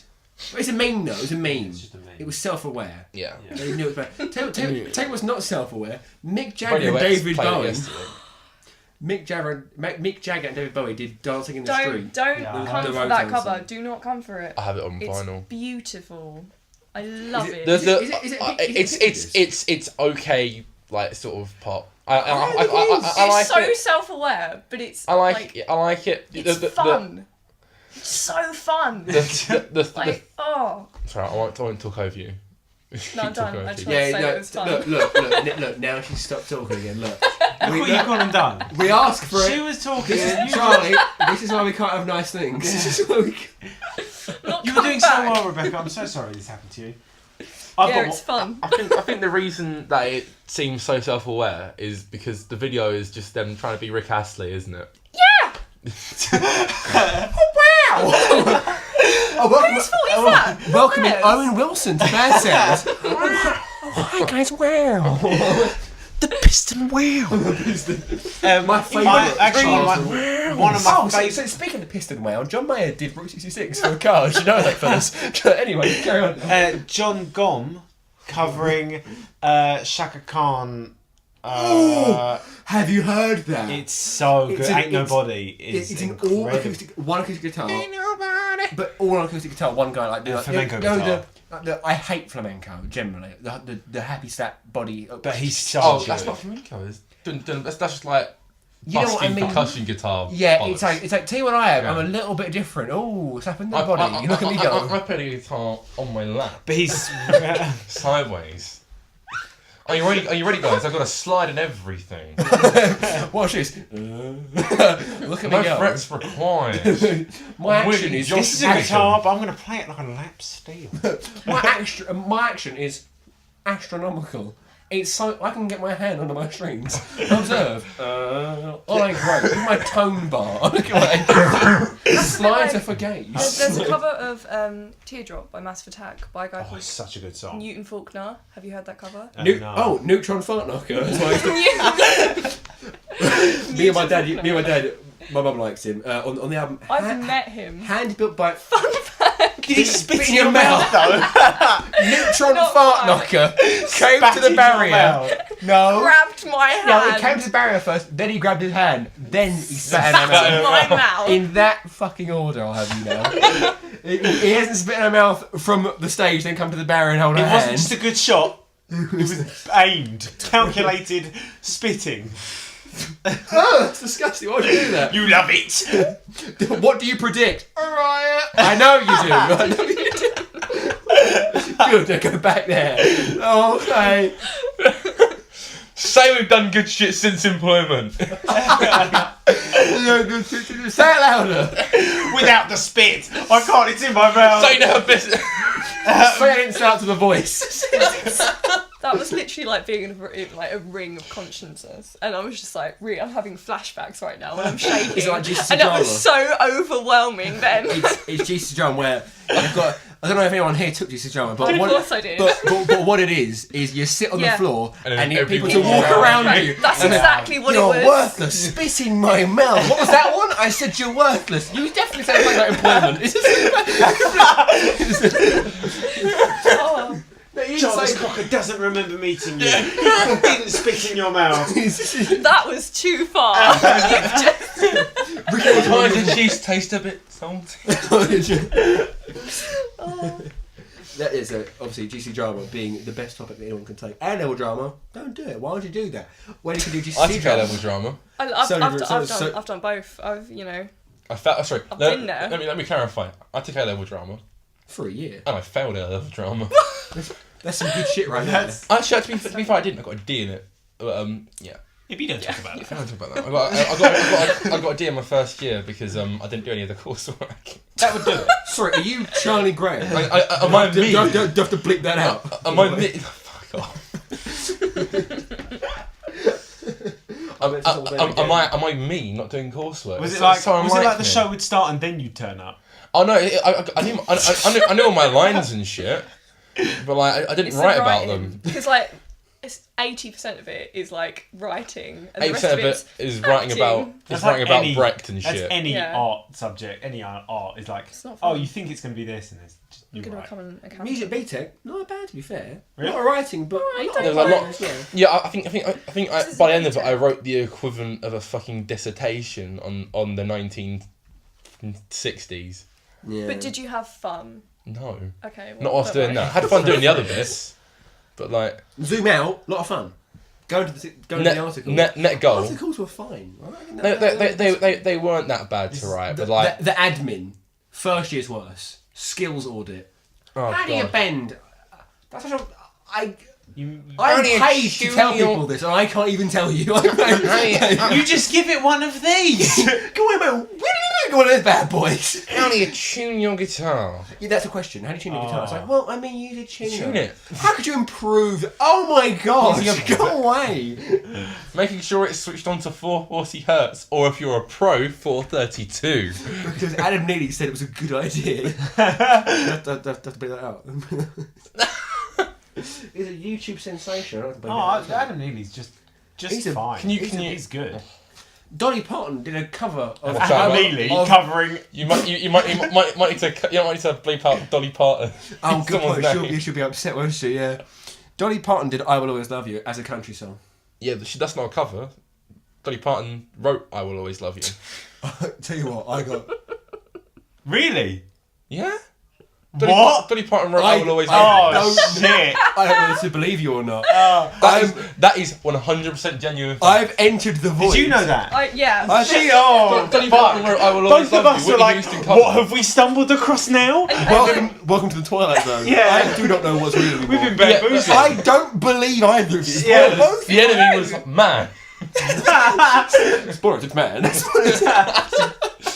But it's a meme though. It's a meme. It's just a meme. It was self-aware. Yeah. They knew it was bad. Tell you what's not self-aware. Mick Jagger Radio and X David played it Bowie. yesterday. Mick Jagger and David Bowie did Dancing in the Street. Don't Yeah, come the for Road that Town cover. song. Do not come for it. I have it on It's vinyl. beautiful. I love it. It's okay, like sort of pop. I It's like so it. self-aware, but it's I like it. I like it. It's fun. It's so fun. Like, oh. Sorry, I won't talk over you. No, I'm done. I just want to Yeah, say no, it was fun. look. Now she's stopped talking again. Look, Look what you've gone and done. we ask for She it. was talking. This and is you Charlie. This is why we can't have nice things. This is why we. Not You were come doing back. so well, Rebecca. I'm so sorry this happened to you. It's fun. I think the reason that it seems so self-aware is because the video is just them trying to be Rick Astley, isn't it? Oh, welcome, Who's 45? welcoming Owen Wilson to Bad Sounds. Hi guys, wow. The piston wheel. My favourite. One of my favourite. So speaking of the piston whale, John Mayer did Route 66 for cars. You know that first. Anyway, carry on. John Gom covering Shaka Khan. Have you heard that? It's so good. Ain't Nobody is it's an incredible. all acoustic, one acoustic guitar. Ain't nobody. But all acoustic guitar. One guy like doing flamenco guitar. I hate flamenco generally. The happy slap body. But he's so Oh, good. that's not flamenco. It's that's just like You know what I mean? percussion guitar. Yeah, bollocks. it's like tell you what I am. Yeah. I'm a little bit different. Oh, it's happened to the body. You look at me go. I play the guitar on my lap, But he's sideways. Are you ready, guys? I've got a slide and everything. Watch this. Look at No me go. threats required. My I'm action really is this is a guitar, but I'm going to play it like a lap steel. my action is astronomical. It's so I can get my hand under my strings. Observe. Oh, great. Look at my tone bar. Look at my slider for gaze. There's a cover of Teardrop by Massive Attack by a guy Oh, called it's such a good song. Newton Faulkner. Have you heard that cover? No. Neutron Fart Knocker. That's why me and my dad. My mum likes him. On the album. I've met him. Hand built by. Did he spit in your mouth though? Neutron Not Fart quite. Knocker came Spat to the in your barrier. mouth. No. Grabbed my hand. No, he came to the barrier first, then he grabbed his hand, then he spat in her mouth. my mouth. In that fucking order, I'll have you know. He hasn't spit in her mouth from the stage, then come to the barrier and hold her It wasn't hand. just a good shot. It was aimed, calculated spitting. Oh, that's disgusting. Why would you do that? You love it. What do you predict? A riot. I know you do. I know you do. Good, now go back there. Okay. Say we've done good shit since employment. Say it louder. Without the spit. I can't, it's in my mouth. Say no business. Say it didn't out to the voice. That was literally like being in a ring of consciences, and I was just like, really, I'm having flashbacks right now, and I'm shaking, Is it like Jesus and it drama? was so overwhelming. Then It's Jesus Drama where you've got. I don't know if anyone here took Jesus Drama, but of what, course I did. but what it is you sit on the Yeah. floor And and you then get people to everyone walk around around you. you. That's and exactly what you're it was. worthless. Spit in my mouth. What was that one? I said you're worthless. You definitely said something about employment. Oh, No, you didn't Jarvis say- Cocker doesn't remember meeting you. Didn't spit in your mouth. that was too far. Sometimes the cheese tastes a bit salty. That is obviously GC drama being the best topic that anyone can take. A-level drama, don't do it. Why would you do that? When you can do I GC took drama. A-level drama. I've done both. I've been there. Let me clarify. I took A-level drama For a year. and I failed A-level drama. That's some good shit right there. Actually, to be fair, I didn't. I got a D in it. But, yeah. If you don't talk about it. I don't talk about that. I got a D in my first year because I didn't do any of the coursework. That would do it. Sorry, are you Charlie Graham? Am I me? Do I have to bleep that out? Am I me? Fuck off. Am I me not doing coursework? Was it like me. the show would start and then you'd turn up? Oh no, I knew all my lines and shit, but like I didn't write about them. Because like it's 80% of it is like writing, and the rest 80% of of it's it is writing about That's writing like about Brecht and That's shit. any Yeah. art subject, any art is like, It's not oh, fun. you think it's going to be this and it's just, I'm you're gonna right. become an accountant. Music BTEC, not bad to be fair. Really? Not writing, but Alright, a don't There's a worry. lot. Yeah, I think This is by the end of it, BTEC. I wrote the equivalent of a fucking dissertation on the 1960s. Yeah. But did you have fun? No, Okay. Well, not whilst don't doing worry. that. I had fun doing the other bits, but like Zoom out, lot of fun. Go into the article. net goal. Articles were fine. Right? They weren't that bad to write, but like the admin, first year's worse. Skills audit. oh How do you god. bend? That's such a. You I'm Only a paid to tell junior- people this, and I can't even tell you. I'm paid. just give it one of these. Go away, man. ain't got one of those bad boys. How do you tune your guitar? Yeah, that's a question. How do you tune your guitar? It's like, well, I mean, you did tune it. How could you improve? Oh my god! Easy. Go away. Making sure it's switched on to 440 hertz, or if you're a pro, 432. Because Adam Neely said it was a good idea. You have to bring that out. He's a YouTube sensation. I don't have to bring that out. Adam Neely's just fine. He's good. Dolly Parton did a cover of Adam Neely covering. You might need to bleep out Dolly Parton. Oh, good point. She'll be upset, won't she? Yeah. Dolly Parton did "I Will Always Love You" as a country song. Yeah, that's not a cover. Dolly Parton wrote "I Will Always Love You." Tell you what, I got. Really? Yeah. What? Dolly Parton wrote "I Will Always Love You." Oh shit! I don't know whether to believe you or not. That is 100% genuine. I've entered the void. Did you know that? Dolly Parton wrote "I Will Always Both of Love us You." are like, what have we stumbled across now? Welcome to the Twilight Zone. Yeah. I do not know what's real anymore. We've been bamboozled. I don't believe either of you. Yeah, the enemy was man. Spoilers, it's man.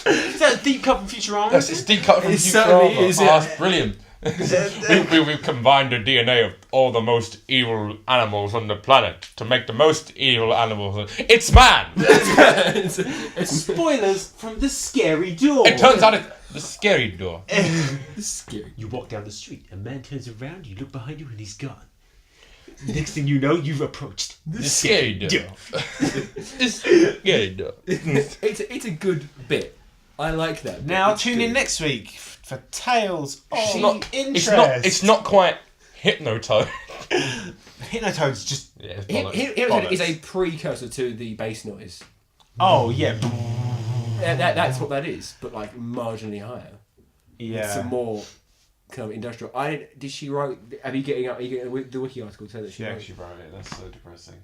Is that a deep cut from Futurama? Yes, it's deep cut from It certainly Futurama. is, Oh, yeah. that's brilliant. We've combined the DNA of all the most evil animals on the planet to make the most evil animals. It's man! it's Spoilers from The Scary Door. It turns out it's the scary door. scary. You walk down the street, a man turns around, you look behind you, and he's gone. Next thing you know, you've approached The scary door. The scary door. It's a good bit. I like that. Now tune in next week for Tales of Interest. It's not quite Hypnotoad. Hypnotoad's just... Yeah, it's bollocks. Hypnotoad is a precursor to the bass noise. Oh, yeah. That's what that is, but like marginally higher. Yeah. It's a more kind of industrial. Did she write? Are you getting the wiki article to say that she wrote? She wrote it. That's so depressing.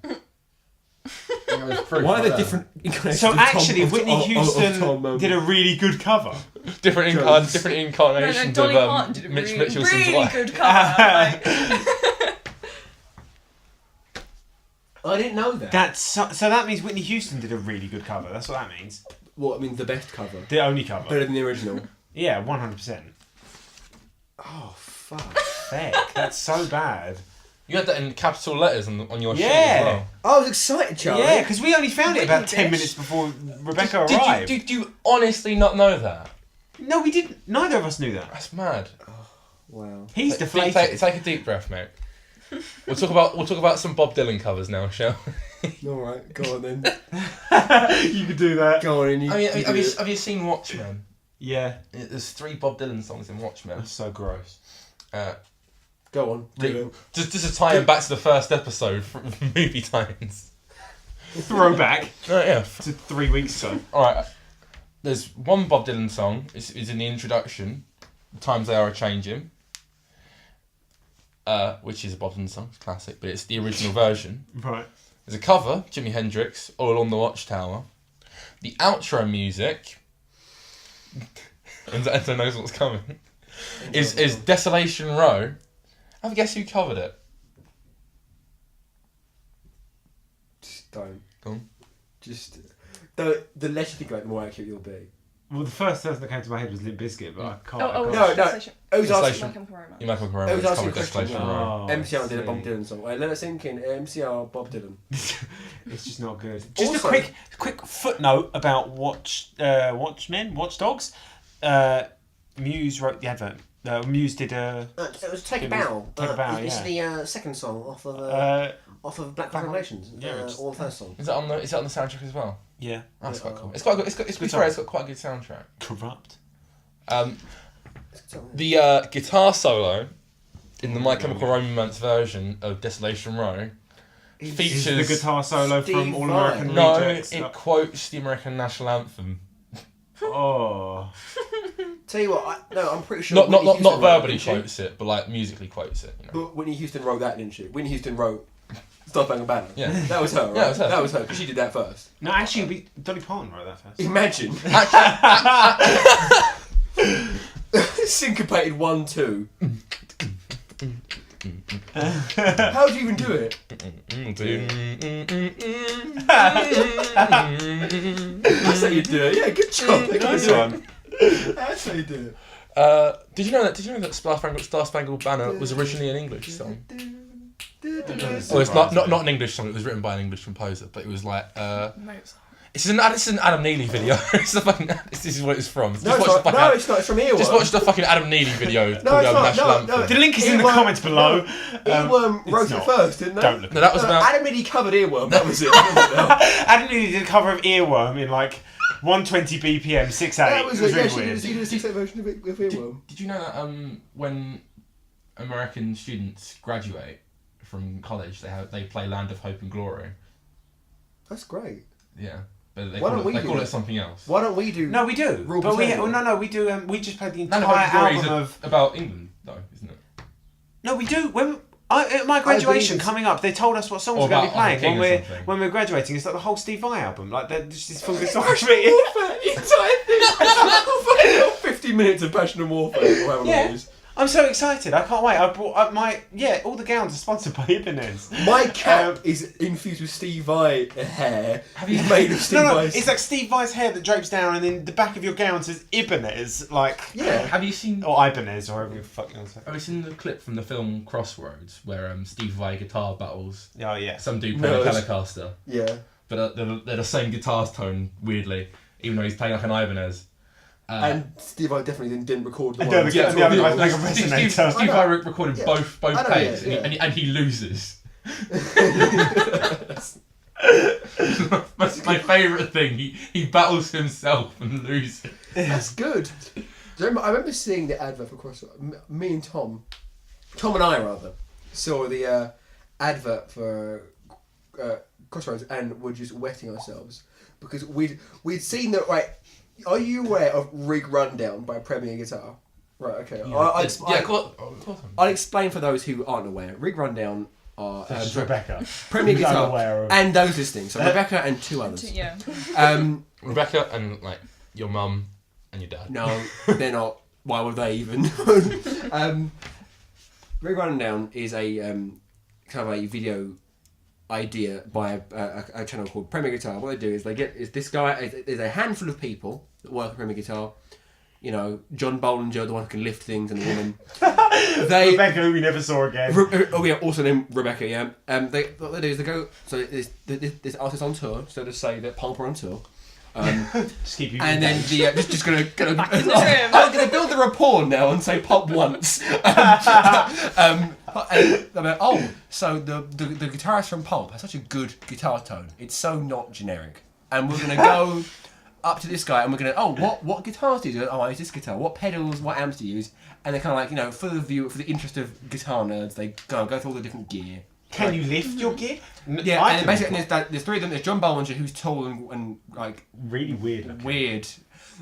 Why are the different incarnations? So of actually, Tom, Whitney Houston did a really good cover. Different incarnations Dolly of Parton did a Mitch really, Mitchell's really good cover. I didn't know that. So that means Whitney Houston did a really good cover. That's what that means. Well, I mean, the best cover. The only cover. Better than the original. Yeah, 100%. Oh, fuck. Feck, that's so bad. You had that in capital letters on your sheet Yeah. as well. I was excited, Charlie. Yeah, because we only found it about Whitney 10 bitch. minutes before Rebecca arrived. Did you honestly not know that? No, we didn't. Neither of us knew that. That's mad. Wow. He's deflated. Take a deep breath, mate. We'll talk about some Bob Dylan covers now, shall we? All right, go on then. You could do that. Go on in. Have you seen Watchmen? Yeah. There's 3 Bob Dylan songs in Watchmen. That's so gross. Go on. Just to tie him back to the first episode from movie tie-ins. Throwback Oh yeah. to 3 weeks ago. All right. There's one Bob Dylan song. It's in the introduction. Times They Are A-Changin'. Which is a Bob Dylan song. It's a classic, but it's the original version. Right. There's a cover, Jimi Hendrix, All Along the Watchtower. The outro music, Enzo knows what's coming, is Desolation Row. Have a guess who covered it? Just don't. Go on. Just the less you think about it, the more accurate you'll be. Well, the first person that came to my head was Limp Bizkit, but I can't. No. It was Desolation. asking. You might It was asking a question. Desolation Row. MCR did a Bob Dylan song. Wait, let us sink in. MCR Bob Dylan. It's just not good. Just Also- a quick footnote about Watch Dogs. Muse wrote the advert. Muse did a. It was Take a Bow. Take a Bow. It's Yeah. the second song off of Black Black- Revelations. yeah, it's- or the first song. Is it on the soundtrack as well? Yeah. That's quite cool. It's Good got quite a good soundtrack. Corrupt. The guitar solo in the My Chemical Romance version of Desolation Row features The guitar solo Steve from All Vai. American No, Rejects. it quotes the American national anthem. Oh. Tell you what, I'm pretty sure. Not Whitney Houston wrote verbally it, didn't she? quotes it, but like musically quotes it. You know? But Whitney Houston wrote that, didn't she? Whitney Houston wrote Stop Bang a Banner. Yeah. That was her, right? Yeah, it was her. That was her, because she did that first. No, actually, Dolly Parton wrote that first. Imagine. Syncopated 1-2. How do you even do it? That's how you do it. Yeah, good job. Nice one. That's how you do it. Did you know that Star Spangled Banner was originally an English song? Oh, it's not an English song. It was written by an English composer, but it was like This is an Adam Neely video. This is what it's from. It's not. It's from Earworm. Just watch the fucking Adam Neely video. No. The link is in the comments below. Earworm wrote it first, didn't they? Don't look. No, that was about. Adam Neely covered Earworm. That was it. Adam Neely did a cover of Earworm in like 120 BPM, 6/8. That was really weird. She did a 6/8 version of Earworm. Did you know that when American students graduate from college, they play Land of Hope and Glory? That's great. Yeah. But they Why call don't we it, do something else. Why don't we do? No, we do. Rule But we do. We just played the entire album of. About England, though, isn't it? No, we do. At my graduation coming up, they told us what songs we're going to be playing when we're graduating. It's like the whole Steve Vai album. Like this is full of songs. 50 minutes of Passion and Warfare. Or however Yeah. it is. I'm so excited. I can't wait. I brought up all the gowns are sponsored by Ibanez. My cap is infused with Steve Vai hair. He's made of Steve Vai. It's like Steve Vai's hair that drapes down, and then the back of your gown says Ibanez, like Have you seen or Ibanez or whatever the fuck you want to say. Have you seen the clip from the film Crossroads where Steve Vai guitar battles Oh yeah. some dude playing a Telecaster? Yeah. But they're the same guitar tone, weirdly, even though he's playing like an Ibanez. And Steve Vai definitely didn't record the And one. the other guy's like a resonator. Steve Vai recorded both I know, takes, yeah. and he loses. That's my favourite thing. He battles himself and loses. That's good. I remember seeing the advert for Crossroads. Me and Tom and I rather, saw the advert for Crossroads and were just wetting ourselves because we'd seen that. Right, are you aware of Rig Rundown by Premier Guitar? Right, okay. I'll explain for those who aren't aware. Rig Rundown are Rebecca. Premier Who's Guitar unaware of. and those listening. So Rebecca and two others. Yeah. Rebecca and like your mum and your dad. No, they're not. Why would they even? Rig Rundown is a kind of a video idea by a channel called Premier Guitar. What they do is there's a handful of people that work at Premier Guitar. You know, John Bollinger, the one who can lift things, and the woman. Rebecca, who we never saw again. Also named Rebecca. Yeah. What they do is they go. So there's artists on tour. So to say that Pulp are on tour. Just keep you. And then just gonna I'm gonna build the rapport now and say Pulp once. So the guitarist from Pulp has such a good guitar tone. It's so not generic. And we're gonna go up to this guy and we're gonna what guitars do you use? Oh, I use this guitar. What pedals? What amps do you use? And they're kind of like for the interest of guitar nerds, they go through all the different gear. Can you lift your gear? Yeah, and basically there's three of them. There's John Bollinger, who's tall and like really weird. Weird.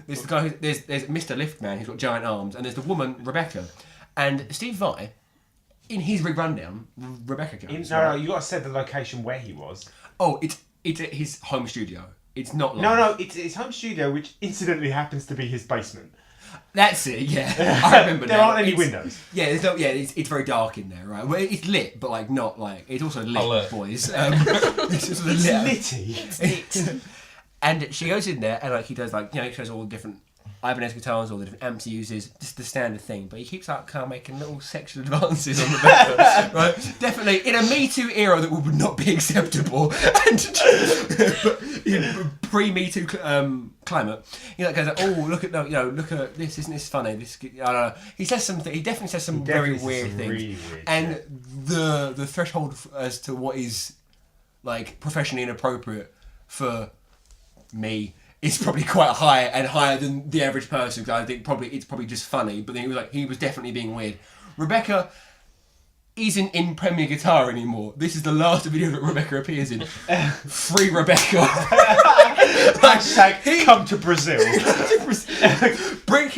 There's the guy there's Mr. Liftman, who's got giant arms, and there's the woman Rebecca, and Steve Vai. In his Rig Rundown, Rebecca goes. No, you got to say the location where he was. Oh, it's at his home studio. It's not. No, it's his home studio, which incidentally happens to be his basement. That's it. Yeah, I remember. There aren't any windows. Yeah, there's no. Yeah, it's very dark in there, right? Well, it's lit, but like not like it's also lit, boys. It's just litty. It's lit. And she goes in there, and like he does, he shows all the different Ibanez guitars, all the different amps he uses, just the standard thing. But he keeps kind of making little sexual advances on the Rebecca, right? Definitely in a Me Too era that would not be acceptable, and pre-Me Too climate. He goes, look at this, isn't this funny? This, I don't know. He definitely says some very weird things, really weird and the threshold as to what is like professionally inappropriate for me is probably quite high and higher than the average person, because I think it's probably just funny, but then he was definitely being weird. Rebecca isn't in Premier Guitar anymore. This is the last video that Rebecca appears in. Free Rebecca. Come to Brazil. Bring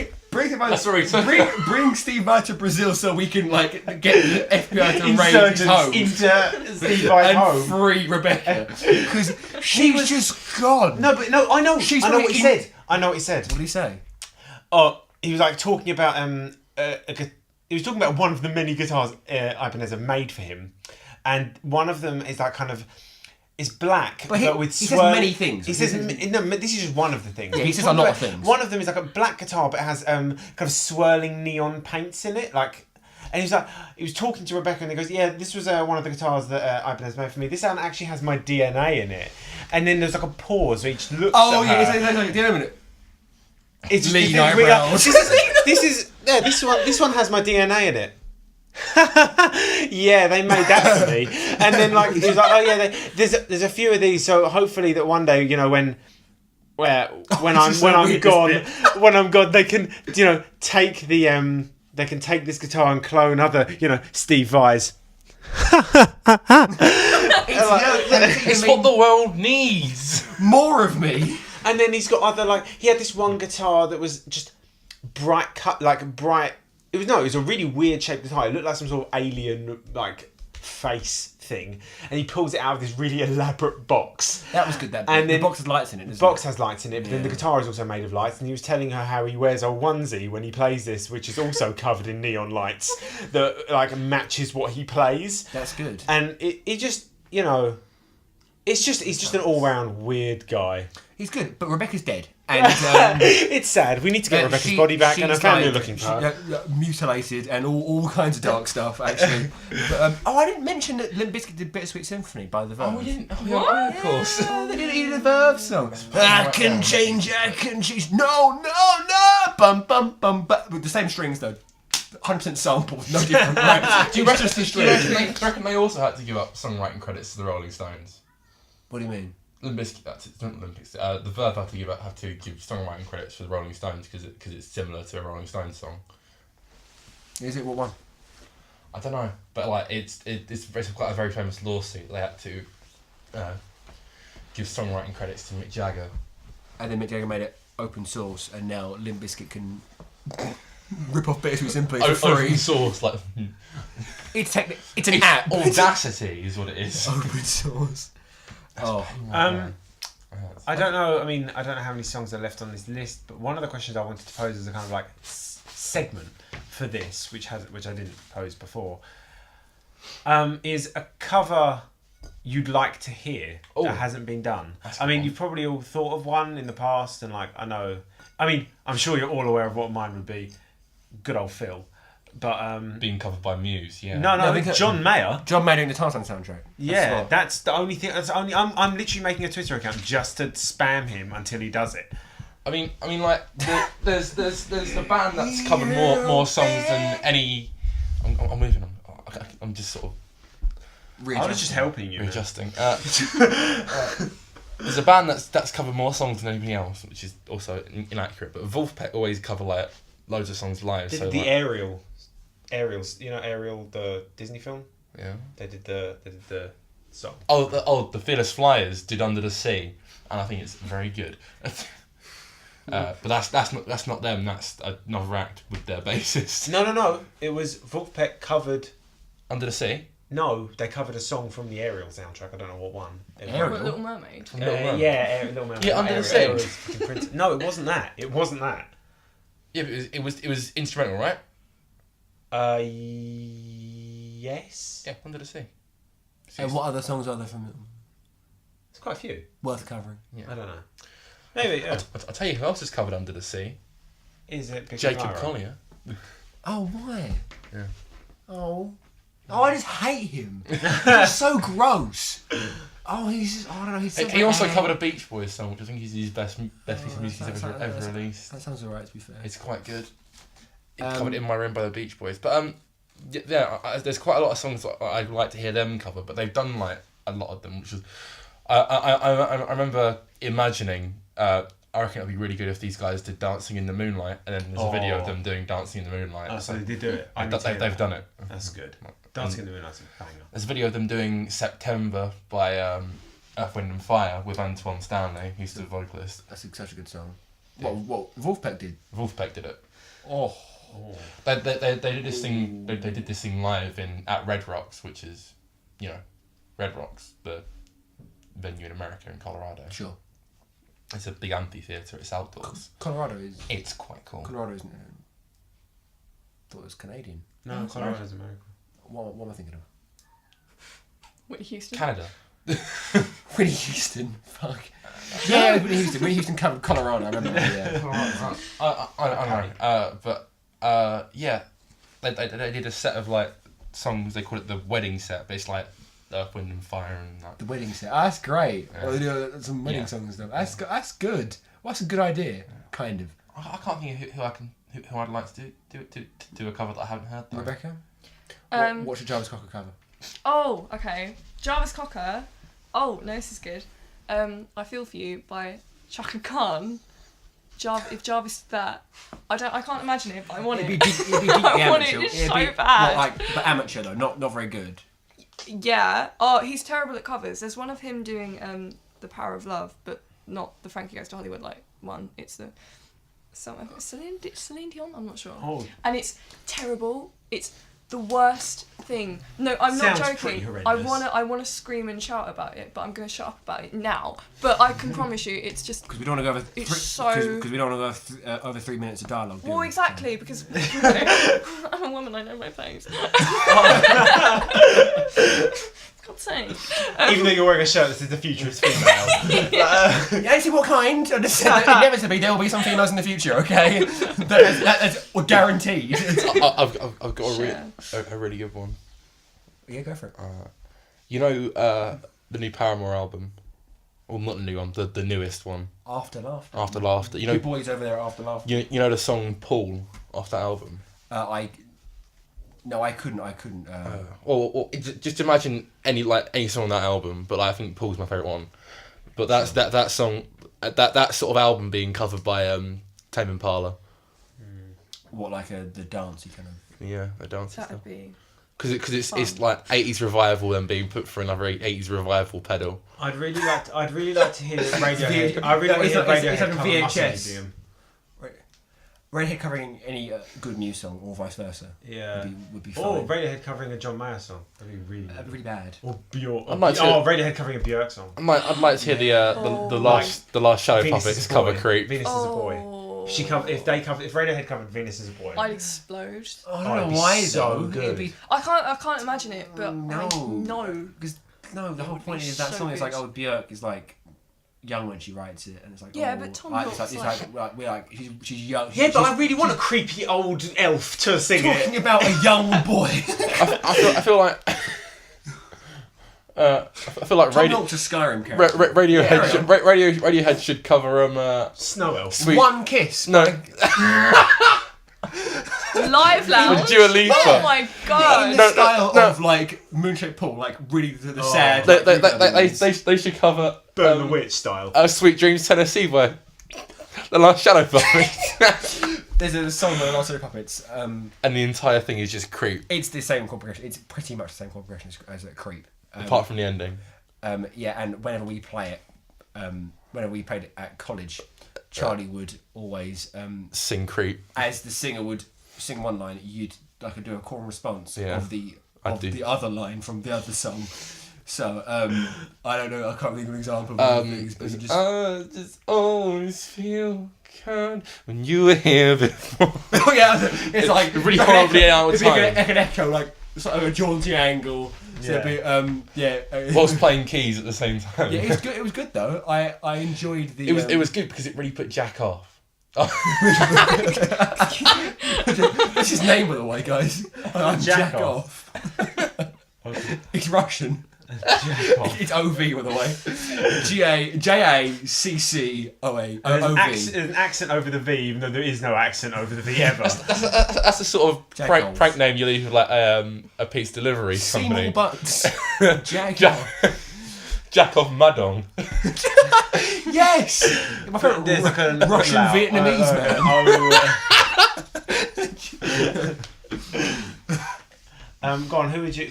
Steve Vai to Brazil so we can get the FBI to raid his home. Into Steve Vai's home. Free Rebecca. Because she was just gone. No, I know. I know what he said. What did he say? Oh, he was talking about he was talking about one of the many guitars Ibanez made for him, and one of them is like kind of. It's black, but with he says many things. He says no. This is just one of the things. Yeah, he says a lot of things. One of them is like a black guitar, but it has kind of swirling neon paints in it. Like, and he was talking to Rebecca, and he goes, "Yeah, this was one of the guitars that Ibanez made for me. This one actually has my DNA in it." And then there's like a pause where each looks. Oh at yeah, her. It's a minute. It's just Lean eyebrows. This one has my DNA in it. Yeah, they made that for me. And then like he was like, oh yeah, there's a few of these, so hopefully that one day, you know, when I'm gone, they can, you know, take this guitar and clone other, you know, Steve Vai's. It's what the world needs. More of me. And then he's got other, like, he had this one guitar that was just bright cut, like bright. It was a really weird shaped guitar. It looked like some sort of alien like face thing, and he pulls it out of this really elaborate box. That was good. And the box has lights in it. The box has lights in it, but then the guitar is also made of lights. And he was telling her how he wears a onesie when he plays this, which is also covered in neon lights that like matches what he plays. That's good. And it just, you know, he's just an all round weird guy. He's good, but Rebecca's dead. And it's sad. We need to get Rebecca's body back, and her family are looking for her. Mutilated and all kinds of dark stuff, actually. But, I didn't mention that Limp Bizkit did Bittersweet Symphony by the Verve. Oh, we didn't. Oh, yeah, of course. Yeah, they did a Verve song. I can change. No. Bum, bum, bum, bum. With the same strings, though. 100% samples, no different. Right? Do you reckon they also had to give up songwriting credits to the Rolling Stones? What do you mean? Limp Bizkit, not Olympics. The Verve have to give songwriting credits for the Rolling Stones because it's similar to a Rolling Stones song. Is it what one? I don't know, but like it's quite a very famous lawsuit. They had to give songwriting credits to Mick Jagger, and then Mick Jagger made it open source, and now Limp Bizkit can rip off Bittersweet Symphony for free. Open source, like it's an app. Audacity is what it is. Open source. Oh. I don't know. I mean, I don't know how many songs are left on this list, but one of the questions I wanted to pose as a kind of like segment for this, which I didn't pose before, is a cover you'd like to hear that hasn't been done. I mean, you've probably all thought of one in the past, and like I'm sure you're all aware of what mine would be. Good old Phil. But being covered by Muse, yeah. No, John Mayer. John Mayer doing the Tarzan soundtrack. Yeah, that's the only thing. I'm literally making a Twitter account just to spam him until he does it. I mean, like there's a band that's covered more songs than any. I'm moving. I'm just sort of. I was just helping you. Readjusting. There's a band that's covered more songs than anybody else, which is also inaccurate. But Wolfpack always cover like loads of songs live. They did the Ariel's, you know Ariel, the Disney film. Yeah. They did the song. The Fearless Flyers did Under the Sea, and I think it's very good. But that's not them. That's another act with their bassist. No. It was Wolfpack covered Under the Sea. No, they covered a song from the Ariel soundtrack. I don't know what one. Ariel? Little Mermaid. Yeah, Little Mermaid. Yeah, Under the Sea. No, it wasn't that. Yeah, but it was instrumental, right? Yes. Yeah, Under the Sea. And what other songs are there from it? There's quite a few. Worth covering. Yeah. I don't know. Maybe. I'll tell you who else is covered Under the Sea. Is it Jacob Collier? Oh, why? Yeah. Oh, I just hate him. He's so gross. Oh, he's just, I don't know. He's so he also covered a Beach Boys song, which I think is his best piece of music he's ever released. That sounds alright, to be fair. It's quite good. Covered In My Room by the Beach Boys. But there's quite a lot of songs that I'd like to hear them cover, but they've done like a lot of them, which is I remember imagining. I reckon it'd be really good if these guys did Dancing in the Moonlight, and then there's a video of them doing Dancing in the Moonlight. Oh, so they did do it. They've done it. That's good. Dancing in the Moonlight's a banger. There's a video of them doing September by Earth, Wind and Fire with Antoine Stanley, who's the vocalist. That's such a good song. What Wolfpack did? Wolfpack did it. Oh. They did this thing. They did this thing live at Red Rocks, which is, Red Rocks, the venue in America in Colorado. Sure. It's a big amphitheatre. It's outdoors. Colorado is. It's quite cool. Colorado isn't. thought it was Canadian. No, Colorado's America. What am I thinking of? Whitney Houston. Canada. Whitney Houston. Fuck. Yeah, Whitney Houston. Whitney Houston, Colorado. I remember that. Yeah. I don't know. Yeah, they did a set of like songs. They call it the wedding set, but it's like Earth, Wind and Fire and that. The wedding set. Oh, that's great. Yeah. Well, they do some wedding songs and stuff. That's good. Well, that's a good idea. Kind of. I can't think of who I'd like to do a cover that I haven't heard. Though. Rebecca. What's your Jarvis Cocker cover? Oh, okay. Jarvis Cocker. Oh no, this is good. I Feel For You by Chaka Khan. If Jarvis did that, I can't imagine it, but I want it. It'd be deeply I want amateur. it It'd so be, bad. but amateur though, not very good. Yeah. Oh, he's terrible at covers. There's one of him doing The Power of Love, but not the Frankie Goes to Hollywood one. It's the Celine Dion. I'm not sure. Oh. And it's terrible. It's the worst thing. No, I'm not Sounds pretty joking. horrendous. I wanna scream and shout about it, but I'm gonna shut up about it now. But I can promise you, it's just. Because we don't want to go over. Because we don't want to go over 3 minutes of dialogue. Well, exactly, because I'm a woman. I know my place. God's sake. Even though you're wearing a shirt that says the futurist female. You ain't see what kind. I just said that inevitably there will be some females in the future. Okay, that's guaranteed. I've got a really good one. Yeah, go for it. You know the new Paramore album? Well, not the new one, the newest one. After Laughter. After Laughter. You know, Two boys over there after Laughter. you know the song Paul off that album? No, I couldn't. Or just imagine any song on that album, but I think Paul's my favourite one. But that's that song, that sort of album being covered by Tame Impala. What, like the dancey kind of? Yeah, the dance That stuff. would be. Because it's like 80s revival and being put for another 80s revival pedal. I'd really like to hear Radiohead. I really want to hear It's like Radiohead a cover Muscle VHS. Museum. Radiohead covering any good news song or vice versa. Yeah. Would be fine. Or Radiohead covering a John Mayer song. That'd be really. That'd be really bad. Or Bjork. Radiohead covering a Björk song. I'd like to hear the last Shadow Venus Puppets is a cover boy. Creep. Venus is a boy. If Radiohead covered Venus is a boy. I'd explode. I don't know why so though. good. I can't imagine it, but No. I know. Because the whole point is that so song is like, good. Björk is like young when she writes it, and it's like but Tom York's she's young. Yeah, but I really want a creepy old elf to sing talking it. about a young boy. I feel like. I feel like Tom York's a Skyrim character. Radiohead should cover Snow elf. Sweet. One Kiss. No. Live Lounge. With Dua Lipa. Oh my In god. the style of like Moonshaped Pool, like really the sad. They should cover Burn the Witch style. Sweet Dreams Tennessee by the Last Shadow Puppets. There's a song by the Last Shadow Puppets. And the entire thing is just Creep. It's the same chord progression. It's pretty much the same chord progression as Creep. Apart from the ending. Yeah, and whenever we play it, whenever we played it at college, Charlie would always Sing Creep. as the singer would sing one line, you'd do a call and response of the other line from the other song. So I don't know. I can't think of an example. But you just... I just always feel kind when you were here before. Oh yeah, it's like really horribly out of time. Like an echo, like sort of a jaunty angle. So Whilst playing keys at the same time. Yeah, it was good. It was good though. I enjoyed the. It was good because it really put Jack off. That's his name, by the way, guys. I'm Jack off. It's Russian. It's OV, by the way. JACCOA. There's an accent over the V, even though there is no accent over the V ever. That's the sort of prank name you leave with like a pizza delivery company. Seymour Butts. Jack off Madong. Yes! My favourite There's like a Russian Vietnamese man.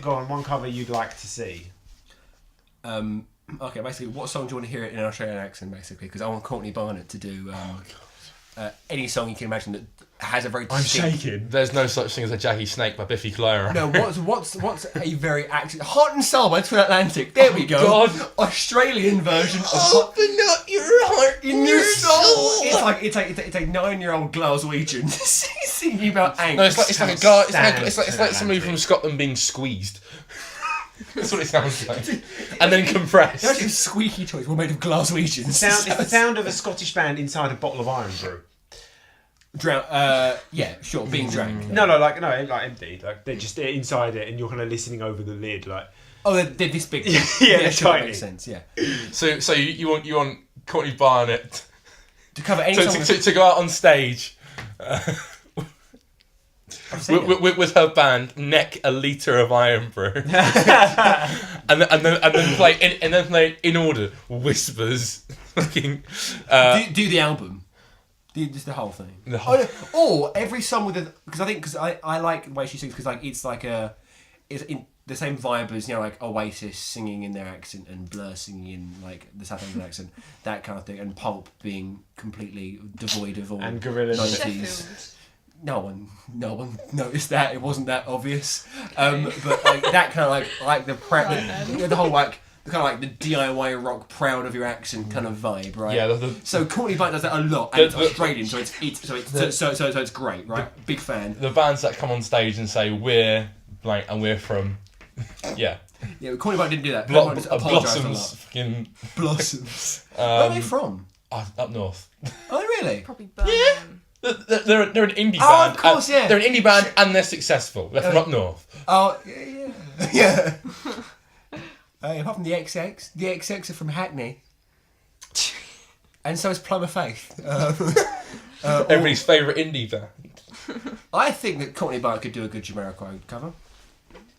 Go on, one cover you'd like to see. Okay, basically, what song do you want to hear it in an Australian accent, basically? Because I want Courtney Barnett to do any song you can imagine that has a very I'm distinct... shaking. There's no such thing as a Jackie Snake by Biffy Clyro. No, what's a very Heart and Soul by Twin Atlantic. There we go. God. Australian version of Open up your heart in your soul. It's like 9-year-old Glaswegian singing about angst. No, it's like a guy. It's like somebody from Scotland being squeezed. That's what it sounds like. And then compressed. That's a squeaky toys. We're made of Glaswegians. It's the sound of a Scottish band inside a bottle of Iron Brew. Yeah, sure, being drank. No, like empty. Like they're just inside it, and you're kind of listening over the lid, like. Oh, they're this big. Yeah, yeah, they're sure, that tiny. makes sense. Yeah. So you want Courtney Barnett To cover any song to go out on stage with her band, neck a litre of Iron Brew, and then play in order Whispers, fucking do the album. Just the whole thing. The whole- Or every song with a... Because I like the way she sings, because like it's like it's in the same vibe as, like Oasis singing in their accent and Blur singing in like the South African accent, that kind of thing, and Pulp being completely devoid of all And Gorillaz. 90s. No one noticed that. It wasn't that obvious. But like that kind of like the whole like the kind of like the DIY rock, proud of your accent kind of vibe, right? Yeah. So Courtney Barnett does that a lot, and it's Australian, so it's great, right? Big fan. The bands that come on stage and say we're blank and we're from, yeah. Yeah, but Courtney Barnett didn't do that. Courtney Barnett just apologised a Blossoms, lot. fucking Blossoms. Where are they from? up north. Oh, really? Probably Birmingham. They're an indie band. Oh, of course, yeah. They're an indie band and they're successful. They're from up north. Oh, yeah. Apart from the XX are from Hackney. And so is Plumber Faith. Everybody's favourite indie band. I think that Courtney Barnett could do a good Jamiroquai cover.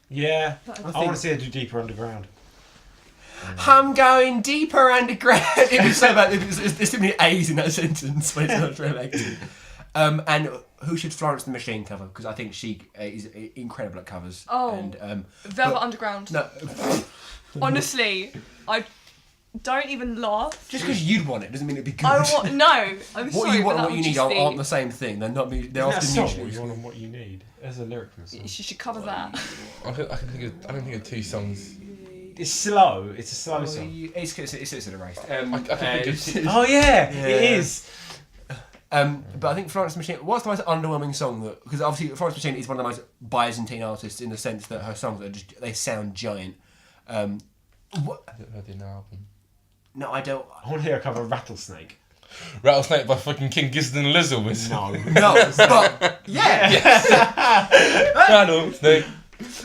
Yeah, I I want to see her do Deeper Underground. I'm going deeper underground. It was so bad. There's too many A's in that sentence when it's not real accent. And who should Florence the Machine cover? Because I think she is incredible at covers. Oh, and, Velvet Underground. No, Honestly, I don't even laugh. just because you'd want it doesn't mean it'd be good. I'm sorry, what you want and but that what you would need just aren't be... the same thing. They're not. They're That's often not mutually. what you want and what you need. There's a lyric from a song. She should cover that. I can think of two songs. It's slow. It's a slow song. It's erased. I can think of two. Oh yeah, it is. But I think Florence the Machine. What's the most underwhelming song that? Because obviously Florence the Machine is one of the most Byzantine artists in the sense that her songs are they sound giant. What? I did an album. No, I don't. I want to hear a cover of Rattlesnake. Rattlesnake by fucking King Gizzard and Lizard was. No. No, but yeah. Rattlesnake.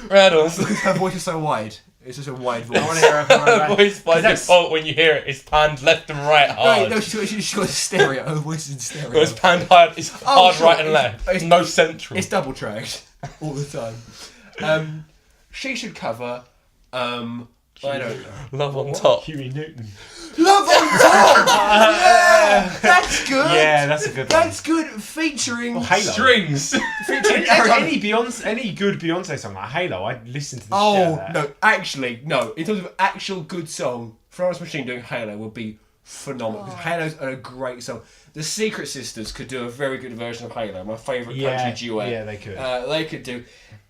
Rattlesnake. Because her voice is so wide. It's just a wide voice. I want to hear a cover of Her voice by default when you hear it is panned left and right hard. No, she's got a stereo. Her voice is in stereo. It's panned hard. It's hard sure, right and left. it's- No central. It's double tracked all the time. She should cover. I don't know. Love on top. Huey Newton. Love on Top. Yeah, that's good. Yeah, that's a good one. That's good. Featuring Halo. Strings. Featuring Any Beyonce, any good Beyonce song like Halo, I'd listen to the shit out of that. no, actually, no. In terms of actual good song, Florence Machine doing Halo would be phenomenal. Because Halo's a great song. The Secret Sisters could do a very good version of Halo. My favourite country duet. Yeah, they could. They could do.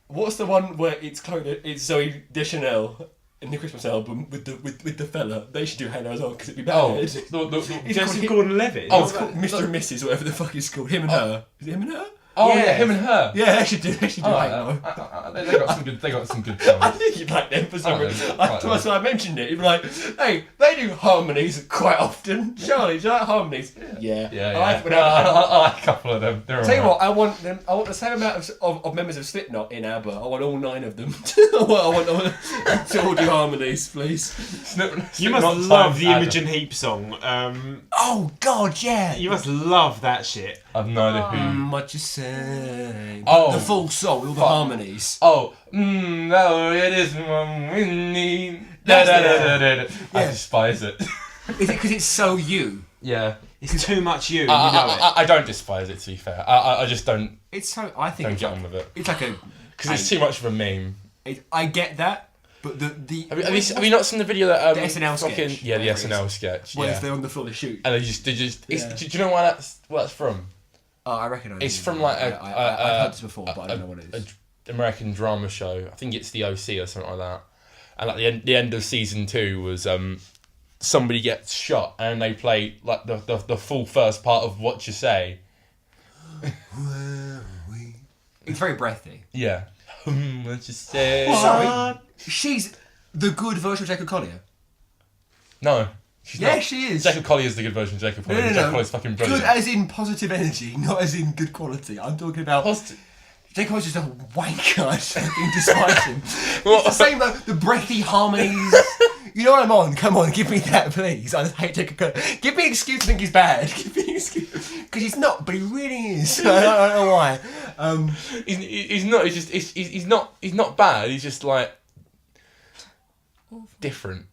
What's the one where it's Zoe Deschanel in the Christmas album with the fella? They should do Halo as well because it'd be better. Oh, It's Joseph Gordon-Levitt. Oh, it's called Mr. and Mrs. whatever the fuck it's called. Him and her. Is it him and her? Oh Yeah. yeah, him and her. Yeah, they should do Halo. They got some good I songs. think you'd like them for some Oh, reason. yeah, quite That's why I mentioned it. You'd be like, hey, they do harmonies quite often. Charlie, do you like harmonies? Yeah. Yeah, I like when I like a couple of them. They're Tell you alright. what, I want the same amount of members of Slipknot in ABBA. I want all 9 of them. I want to all do harmonies, please. You must love the Imogen Heap song. Oh God, yeah. You must love that shit. I've no idea who. What you say? Oh. The full song, all the harmonies. Oh, no, it is what we need. That's I Yeah. despise it. Is it because it's so you? Yeah. It's too much you. You know it. I don't despise it, to be fair. I just don't It's so. I think don't it's get like, on with it. it's like a. Because it's too much of a meme. I get that, but the. Have you not seen the video that The SNL fucking, sketch? Yeah, the Whatever it SNL sketch. When Yeah. they're on the floor to shoot. And they just. Yeah. Do you know why that's from? Oh, I recognise it. It's from like I've heard this before, but I don't know what it is. American drama show. I think it's The OC or something like that. And like the end of season 2 was somebody gets shot and they play like the full first part of What You Say. It's very breathy. Yeah. What you say? Sorry, she's the good version of Jacob Collier. No. She's not. She is. Jacob Collier is the good version of Jacob Collier. No. Jacob Collier's fucking brilliant. Good as in positive energy, not as in good quality. I'm talking about... Jacob Collier's just a wanker. I fucking despise him. It's the same, like, the breathy harmonies. You know what I'm on? Come on, give me that, please. I just hate Jacob Collier. Give me an excuse to think he's bad. Give me an excuse. Because he's not, but he really is. I don't know why. He's not. He's not bad. He's just like different.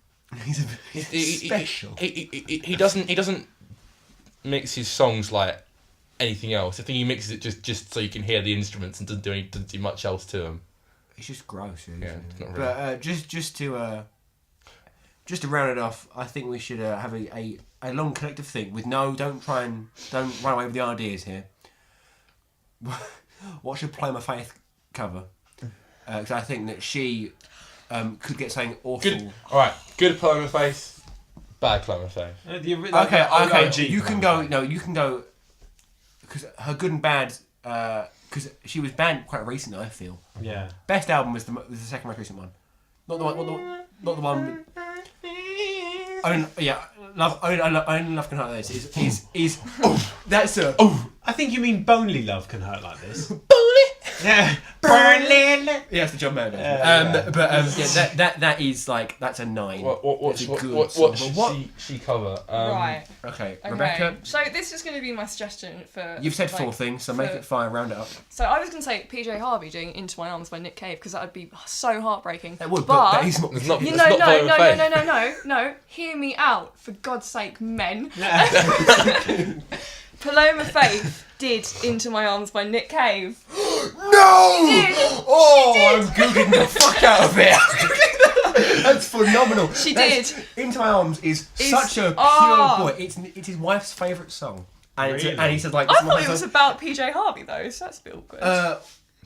He's special. He doesn't mix his songs like anything else. I think he mixes it just so you can hear the instruments and doesn't do much else to them. It's just gross, really. Yeah, it's not really. But just to round it off, I think we should have a long collective thing with don't run away with the ideas here. What should Play My Faith cover? Because I think that she could get something awful. Good. All right. Good Play My Faith. Bad Play My Faith. Okay. You can go. No, you can go. Because her good and bad. Because she was banned quite recently, I feel. Yeah. Best album was the second most recent one. Not the one. Not the one. Only Love Can Hurt Like This is that's a I think you mean Bonely Love Can Hurt Like This. Bonely. Yeah. Bonely. Yeah, it's the John Mayer. That is like that's a 9. What should she cover? Right. Okay, Rebecca. So this is going to be my suggestion for. You've said 4 things, so make it 5. Round it up. So I was going to say PJ Harvey doing "Into My Arms" by Nick Cave because that would be so heartbreaking. It would, but he's not. No. Hear me out, for God's sake, men. Paloma Faith did "Into My Arms" by Nick Cave. No! She did. I'm googling the fuck out of it. That's phenomenal. She did. "Into My Arms" is such a pure boy. It's his wife's favourite song. And, really? And he said like... I thought it was about PJ Harvey though, so that's a bit awkward.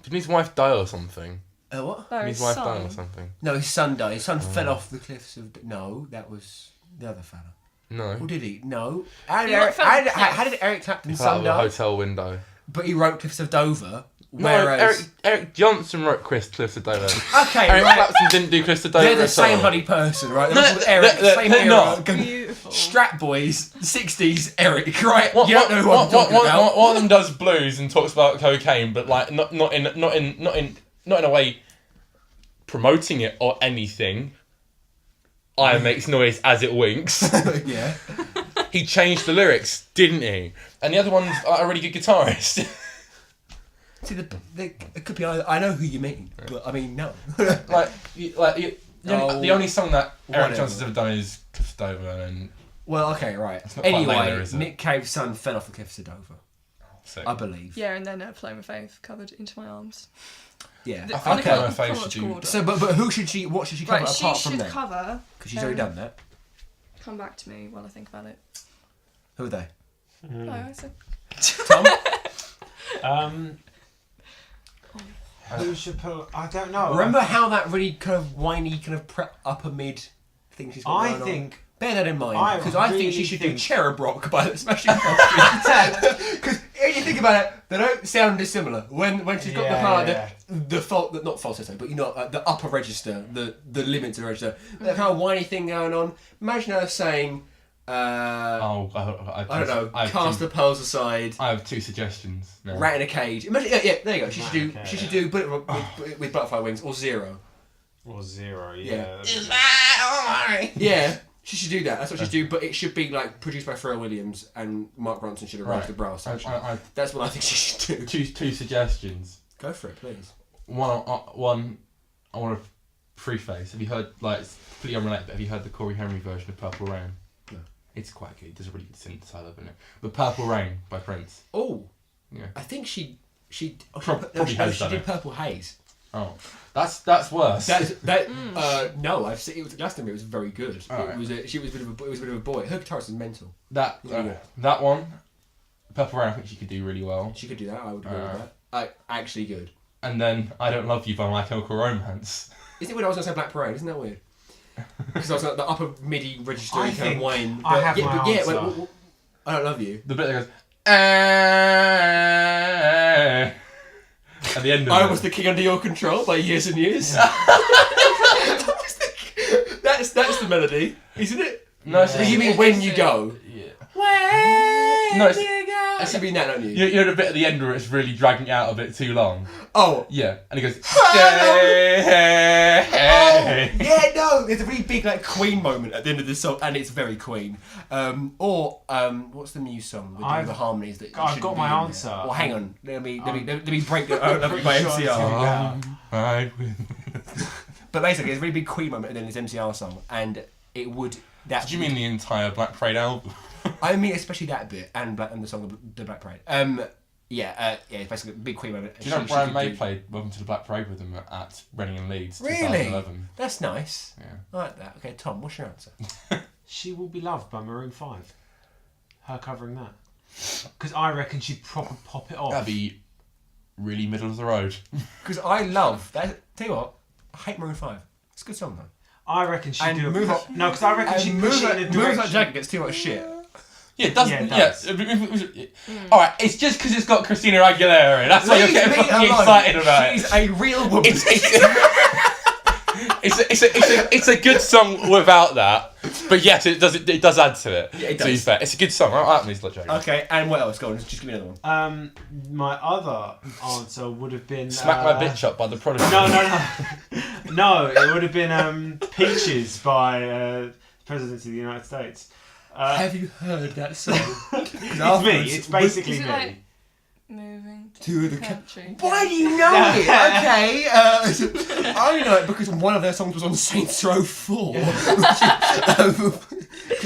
Didn't his wife die or something? What? No, Didn't his wife die or something? No, his son died. His son fell off the cliffs of... No, that was the other fella. No. Or did he? No. How did Eric Clapton's son die? Hotel window. But he wrote Cliffs of Dover. Whereas... No, Eric Johnson wrote Cliffs of Dover. Okay, Eric right. Clapton didn't do Cliffs of Dover. They're the same bloody person, right? No, Eric, same they're era. not. Beautiful. Strap Boys, 60s Eric, right? You don't know who I'm talking about. One of them does blues and talks about cocaine, but like not in a way promoting it or anything. Eye makes noise as it winks. Yeah. He changed the lyrics, didn't he? And the other one's a really good guitarist. See, it could be either. I know who you mean, but I mean, no. The only song that Eric Johnson's ever done is Cliffs of Dover, and well, okay, right. not quite Anyway, later, is it? Nick Cave's son fell off the cliffs of Dover, I believe. Yeah, and then Paloma Faith covered "Into My Arms." Yeah. I think Paloma Faith should do. So, but who should she? What should she cover apart from that? She should cover. Because she's already done that. Come back to me while I think about it. Who are they? No, I said. Tom. Who should put? I don't know. Remember how that really kind of whiny, kind of upper mid thing she's got going on? Bear that in mind, because I think she should do Cherub Rock by the Smashing Pumpkins. Because if you think about it, they don't sound dissimilar. When she's got the part that not falsetto, but the upper register, the limits of the register, that kind of whiny thing going on. Imagine her saying, I don't know, cast the pearls aside. I have 2 suggestions. No. Rat in a cage. Imagine, yeah, there you go. She should do with butterfly wings or Zero. Or Zero, yeah. Yeah, she should do that. That's what she should do. But it should be like produced by Pharrell Williams and Mark Ronson should arrange the brass. That's what I think she should do. 2 suggestions. Go for it, please. One. I want to preface. Have you heard, like, it's completely unrelated, but have you heard the Corey Henry version of Purple Rain? No. It's quite good. There's a really good synthesizer in it. But Purple Rain by Prince. Oh. Yeah. I think she probably has done did it. Purple Haze. Oh, that's worse. No, I've seen it was Glastonbury. It was very good. Right. It was a bit of a boy. Her guitarist is mental. That one. Purple Rain, I think she could do really well. She could do that. I would agree with that. Actually good. And then I Don't Love You by My Chemical Romance. Is it weird I was going to say Black Parade? Isn't that weird? Because I was like the upper MIDI register I kind of think whine. I have my answer. Wait, I Don't Love You. The bit that goes, at the end of I it. Was the King Under Your Control by Years and Years. That's the melody, isn't it? No, You mean When You Go? Yeah. When No, you go. You mean that, don't you? You know the bit at the end where it's really dragging out a bit too long? Oh. Yeah, and he goes, Yeah, no, there's a really big like Queen moment at the end of the song, and it's very Queen. What's the Muse song with the harmonies that? I've got my answer. Well, hang on, let me break the I Don't Love You by MCR. But basically, there's a really big Queen moment at the end of this MCR song, and it would. Do you mean the entire Black Parade album? I mean, especially that bit and the song the Black Parade. It's basically a big Queen moment. Do you know Brian May played Welcome to the Black Parade with them at Reading and Leeds? Really? 2011. That's nice. Yeah. I like that. Okay, Tom, what's your answer? She Will Be Loved by Maroon 5. Her covering that. Because I reckon she'd proper pop it off. That'd be really middle of the road. Because I love that. Tell you what, I hate Maroon 5. It's a good song though. I reckon she'd And do Move a... Like- No, because I reckon she'd push it in a Move direction... Like Jagger gets too much shit. Yeah, it does. Yeah, it does. Alright, it's just because it's got Christina Aguilera in. That's why you're getting Leave me fucking alone. excited about it. She's a real woman. It's a good song without that. But yes, it does add to it. Yeah, it To be does. fair, it's a good song. I like Move Like Jagger. Okay, and what else? Go on, just give me another one. My other answer would have been... Smack My Bitch Up by The Prodigy. No. No, it would have been Peaches by the President of the United States. Have you heard that song? It's me. It's basically Is it me. like moving To the country? Why do you know it? Okay, I only know it because one of their songs was on Saints Row 4. Because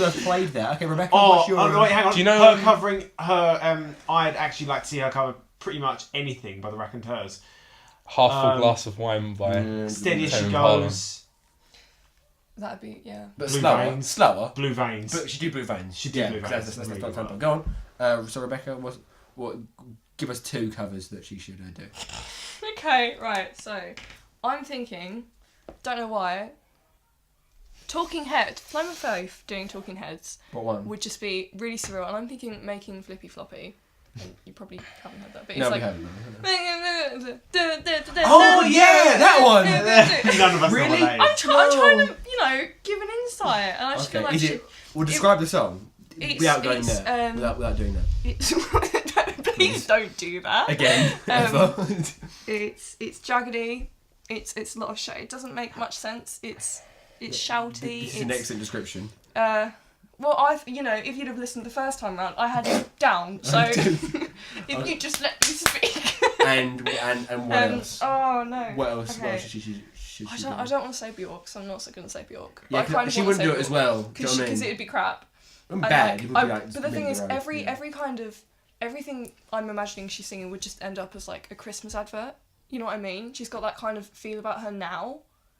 I played that. Okay, Rebecca, what's your... wait, hang on. Do you know her covering her? I'd actually like to see her cover pretty much anything by the Raconteurs. Half Full Glass of Wine by Steady as she Tame Impala. goes. That'd be But Blue slower. Veins. Slower. Blue Veins. But she do Blue Veins. She did Blue Veins. That's Really not well. tempo. Go on. So Rebecca, what? Give us two covers that she should do. Okay, right. So, I'm thinking. Don't know why. Talking Heads. Flying with Faith doing Talking Heads What one? would just be really surreal, and I'm thinking Making Flippy Floppy. And you probably haven't heard that, but it's No, we like. haven't. Oh yeah, that one. None of us Really? know what that I'm is. trying to, give an insight, and I just feel like Is it? Well, describe the song without going there. Without doing that. it's please don't do that. Again. Ever. It's jaggedy. It's a lot of shit. It doesn't make much sense. It's shouty. This is an excellent description. Well, if you'd have listened the first time round, I had it down. So if you just let me speak. And what else? Oh no. What else? Okay. What else should she I do? don't want to say Bjork, so I'm not going to say Bjork. Yeah, But I kind of she want to wouldn't say do it as Bjork, well. because it'd be crap. Bad. It would be like But the thing is, middle of the road, every kind of everything I'm imagining she's singing would just end up as like a Christmas advert. You know what I mean? She's got that kind of feel about her now,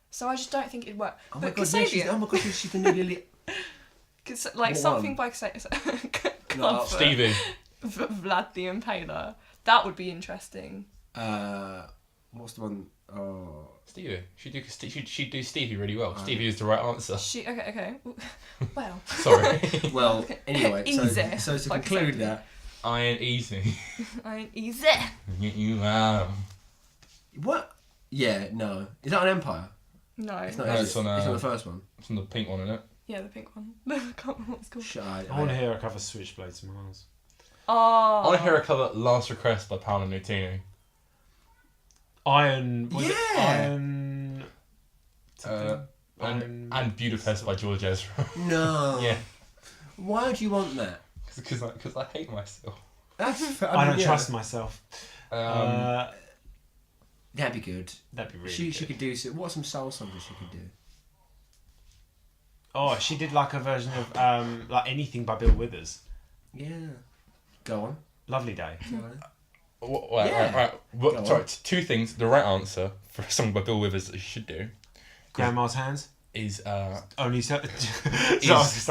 so I just don't think it'd work. Oh but my god, yeah, Kasabian, she's the new Lily. like What something one? by No, Stevie. Vlad the Impaler. That would be interesting. What's the one? Oh. Stevie. She'd do Stevie really well. Stevie is the right answer. Okay. Well. Sorry. Well, anyway, Easy. so to Like conclude exactly. that, I ain't easy. I ain't easy. Get you out. what? Yeah, no. Is that on Empire? No. It's not. No, is it's it? on, It's on the first one. It's on the pink one, isn't it? Yeah, the pink one. I can't remember what it's called. Shut I want to hear her cover Switchblades of Mars. Oh. I want to hear a cover Last Request by Paolo Nutini. Iron. And Budapest by George Ezra. No. Yeah. Why would you want that? Because I hate myself. That's. I don't trust myself. That'd be good. That'd be really She good. could do some. What are some soul songs that she could do? Oh, she did like a version of like Anything by Bill Withers. Yeah. Go on. Lovely Day. Yeah. Go on. Sorry, two things. The right answer for a song by Bill Withers that you should do Grandma's Hands. is Only so.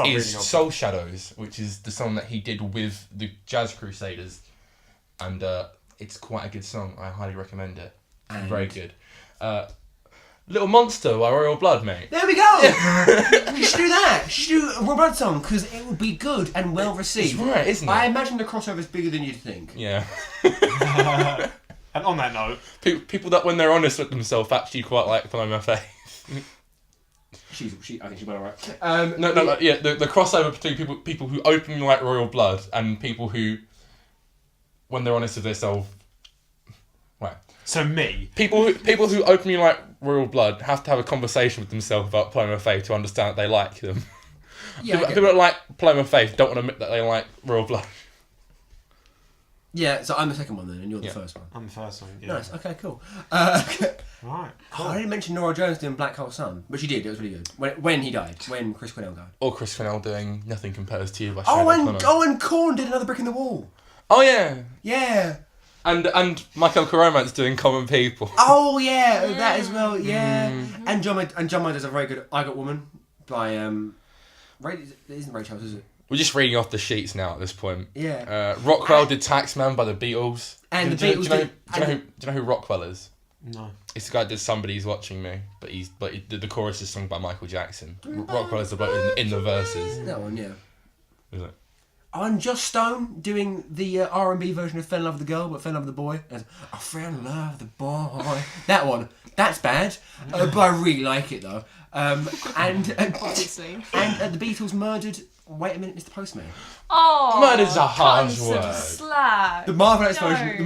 is Soul Shadows, which is the song that he did with the Jazz Crusaders, and it's quite a good song. I highly recommend it. It's very good. Little Monster by Royal Blood, mate. There we go. You should do that. You should do a Royal Blood song because it would be good and well received. It's right, isn't it? I imagine the crossover is bigger than you'd think. Yeah. And on that note, people that when they're honest with themselves actually quite like Paloma Faith. I think she's well alright. The crossover between people who openly like Royal Blood and people who, when they're honest with themselves, right. So me. People who openly like Royal Blood have to have a conversation with themselves about Paloma Faith to understand that they like them. Yeah, people that like Paloma Faith don't want to admit that they like Royal Blood. Yeah, so I'm the second one then, and you're the first one. I'm the first one. Yeah. Nice. Okay, cool. Right. Cool. I didn't mention Nora Jones doing Black Hole Sun, but she did. It was really good. When he died, when Chris Cornell died. Or Chris Cornell doing Nothing Compares to You by Sinead O'Connor. And Korn did Another Brick in the Wall. Oh yeah. Yeah. And My Chemical Romance doing Common People. Oh yeah, that as well. Yeah. And John Mayer does a very good I Got Woman by it isn't Ray Charles, is it? We're just reading off the sheets now at this point. Yeah. Rockwell did Taxman by the Beatles. And do you know who Rockwell is? No. It's the guy that did Somebody's Watching Me, but the chorus is sung by Michael Jackson. Rockwell is the bloke in the verses. That one, yeah. Is it? And Joss Stone doing the R&B version of Fell in Love with the Girl, but Fell in Love with the Boy. As, I fell in love with the boy. That one. That's bad, but I really like it though. And Obviously. And the Beatles murdered. Wait a minute, Mr. Postman. Oh, Murder's a harsh cunts word. of slag. The Marvelettes version.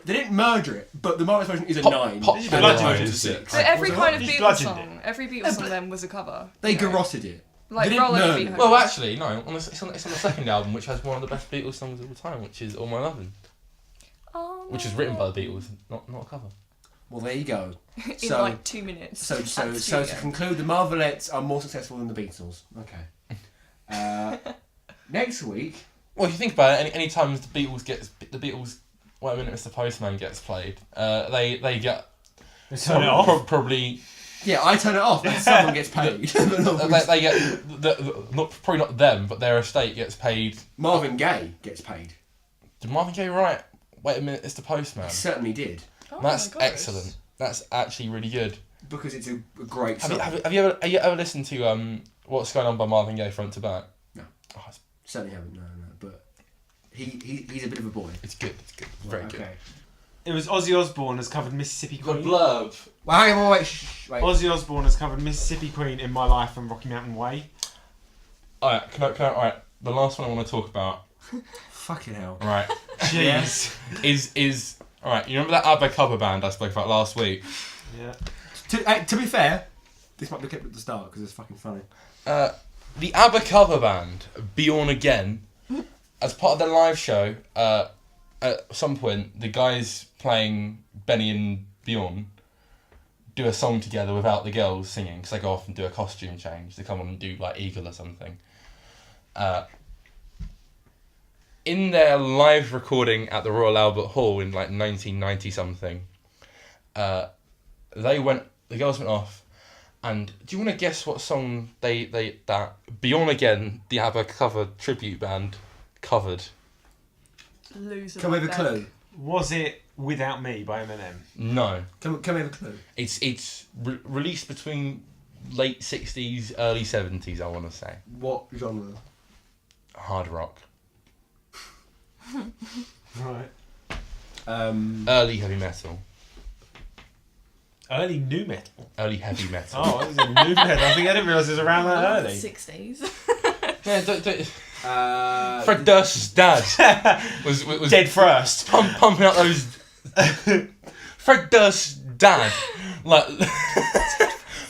They didn't murder it, but the Marvelettes version is a 9. Pop and bludgeoned the version's a it. 6. So every kind of He's Beatles bludgeoned song, every Beatles song then was a cover. They you know? garroted it. Like They didn't Roller murder Beat it. Home. Well, actually, no. It's on the second album, which has one of the best Beatles songs of all time, which is All My Lovin', which is written by the Beatles, not a cover. Well, there you go. In like 2 minutes. So to conclude, the Marvelettes are more successful than the Beatles. Okay. Next week. Well, if you think about it, any times the Beatles, Wait a Minute, Mr. Postman gets played, they get turn it off. Probably. Yeah, I turn it off. And someone gets paid. They get probably not them, but their estate gets paid. Marvin Gaye gets paid. Did Marvin Gaye write Wait a Minute, Mr. Postman? He certainly did. Oh That's my gosh. excellent. That's actually really good. Because it's a great song. Have you ever listened to What's Going On by Marvin Gaye front to back? No. Oh, it's Certainly haven't. No. But he's a bit of a boy. It's good. It's good. It's very good. It was Ozzy Osbourne has covered Mississippi Queen. blurb. Wait. Ozzy Osbourne has covered Mississippi Queen, In My Life, and Rocky Mountain Way. Alright, can I? Alright, the last one I want to talk about. Fucking hell. Right. Jeez. is alright. You remember that ABBA cover band I spoke about last week? Yeah. To be fair, this might be kept at the start because it's fucking funny. The ABBA cover band, Born Again, as part of their live show, at some point, the guys playing Benny and Bjorn do a song together without the girls singing, because they go off and do a costume change. They come on and do, like, Eagle or something. In their live recording at the Royal Albert Hall in, like, 1990-something, the girls went off, and do you want to guess what song that Born Again, the ABBA cover tribute band, covered? Loser. Can we have a clue? Was it Without Me by Eminem? No. Can we have a clue? It's released between late 60s, early 70s, I want to say. What genre? Hard rock. Right. Early heavy metal. Early new metal. Early heavy metal. Oh, it was a new metal. I didn't realise it was around that early. 60s. Yeah, Fred Durst's dad was Dead first. pumping out those. Fred Durst's dad, like,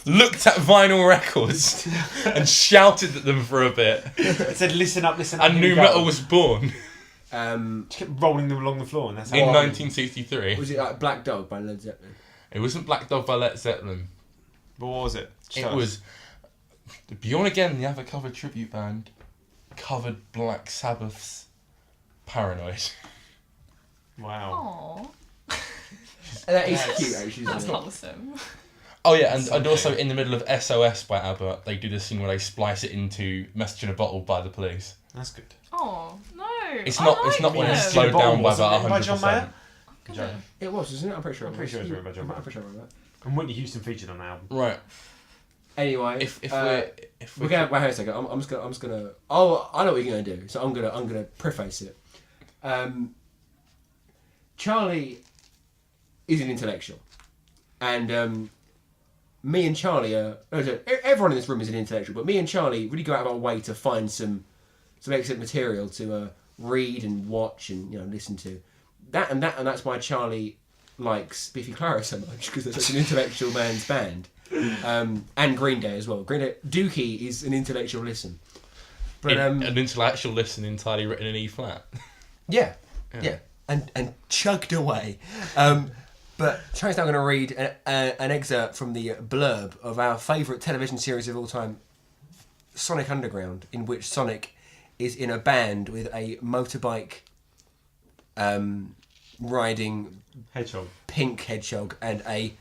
looked at vinyl records and shouted at them for a bit. It said, listen up, and here new we go." metal was born Just kept rolling them along the floor, and that's how in I- 1963. Was it like Black Dog by Led Zeppelin? It wasn't Black Dog by Led Zeppelin. But what was it? It was Born Again, the ABBA cover tribute band, covered Black Sabbath's Paranoid. Wow. Aww. That is cute, actually. That's Isn't it? wholesome. Oh yeah, and also in the middle of SOS by ABBA, they do this thing where they splice it into Message in a Bottle by the Police. That's good. Oh no! It's not when it's Message slowed in a Bottle down by wasn't about written by John 100%. Mayer? Gonna- It was, isn't it? I'm pretty sure. I'm pretty sure it was written by John Mayer. I'm pretty sure about that. And Whitney Houston featured on the album. Right. Anyway, If we're going. Wait a second. I'm just gonna. Oh, I know what you're gonna do. So I'm gonna preface it. Charlie is an intellectual, and me and Charlie are. Everyone in this room is an intellectual, but me and Charlie really go out of our way to find some excellent material to read and watch and listen to. That's why Charlie likes Biffy Clyro so much, because they're such an intellectual man's band. And Green Day as well. Green Day, Dookie is an intellectual listen. But an intellectual listen entirely written in E flat. Yeah. And chugged away. But Charlie's now going to read an excerpt from the blurb of our favourite television series of all time, Sonic Underground, in which Sonic is in a band with a motorbike riding Hedgehog. pink hedgehog and a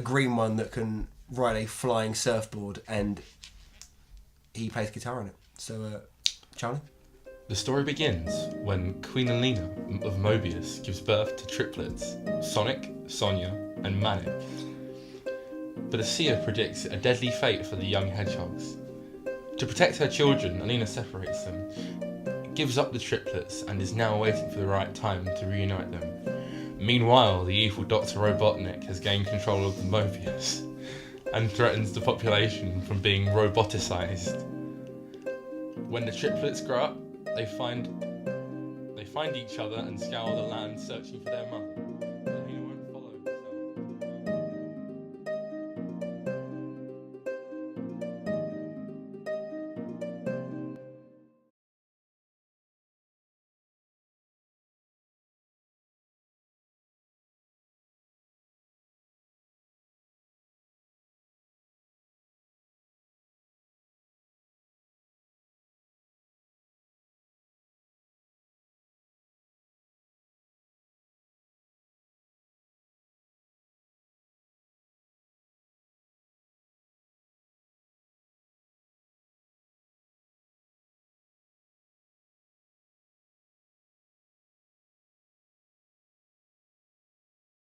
green one that can ride a flying surfboard, and he plays guitar on it. So, Charlie? The story begins when Queen Alina of Mobius gives birth to triplets, Sonic, Sonia, and Manic. But Asia predicts a deadly fate for the young hedgehogs. To protect her children, Alina separates them, gives up the triplets, and is now waiting for the right time to reunite them. Meanwhile, the evil Dr. Robotnik has gained control of the Mobius and threatens the population from being roboticized. When the triplets grow up, they find each other and scour the land searching for their mother.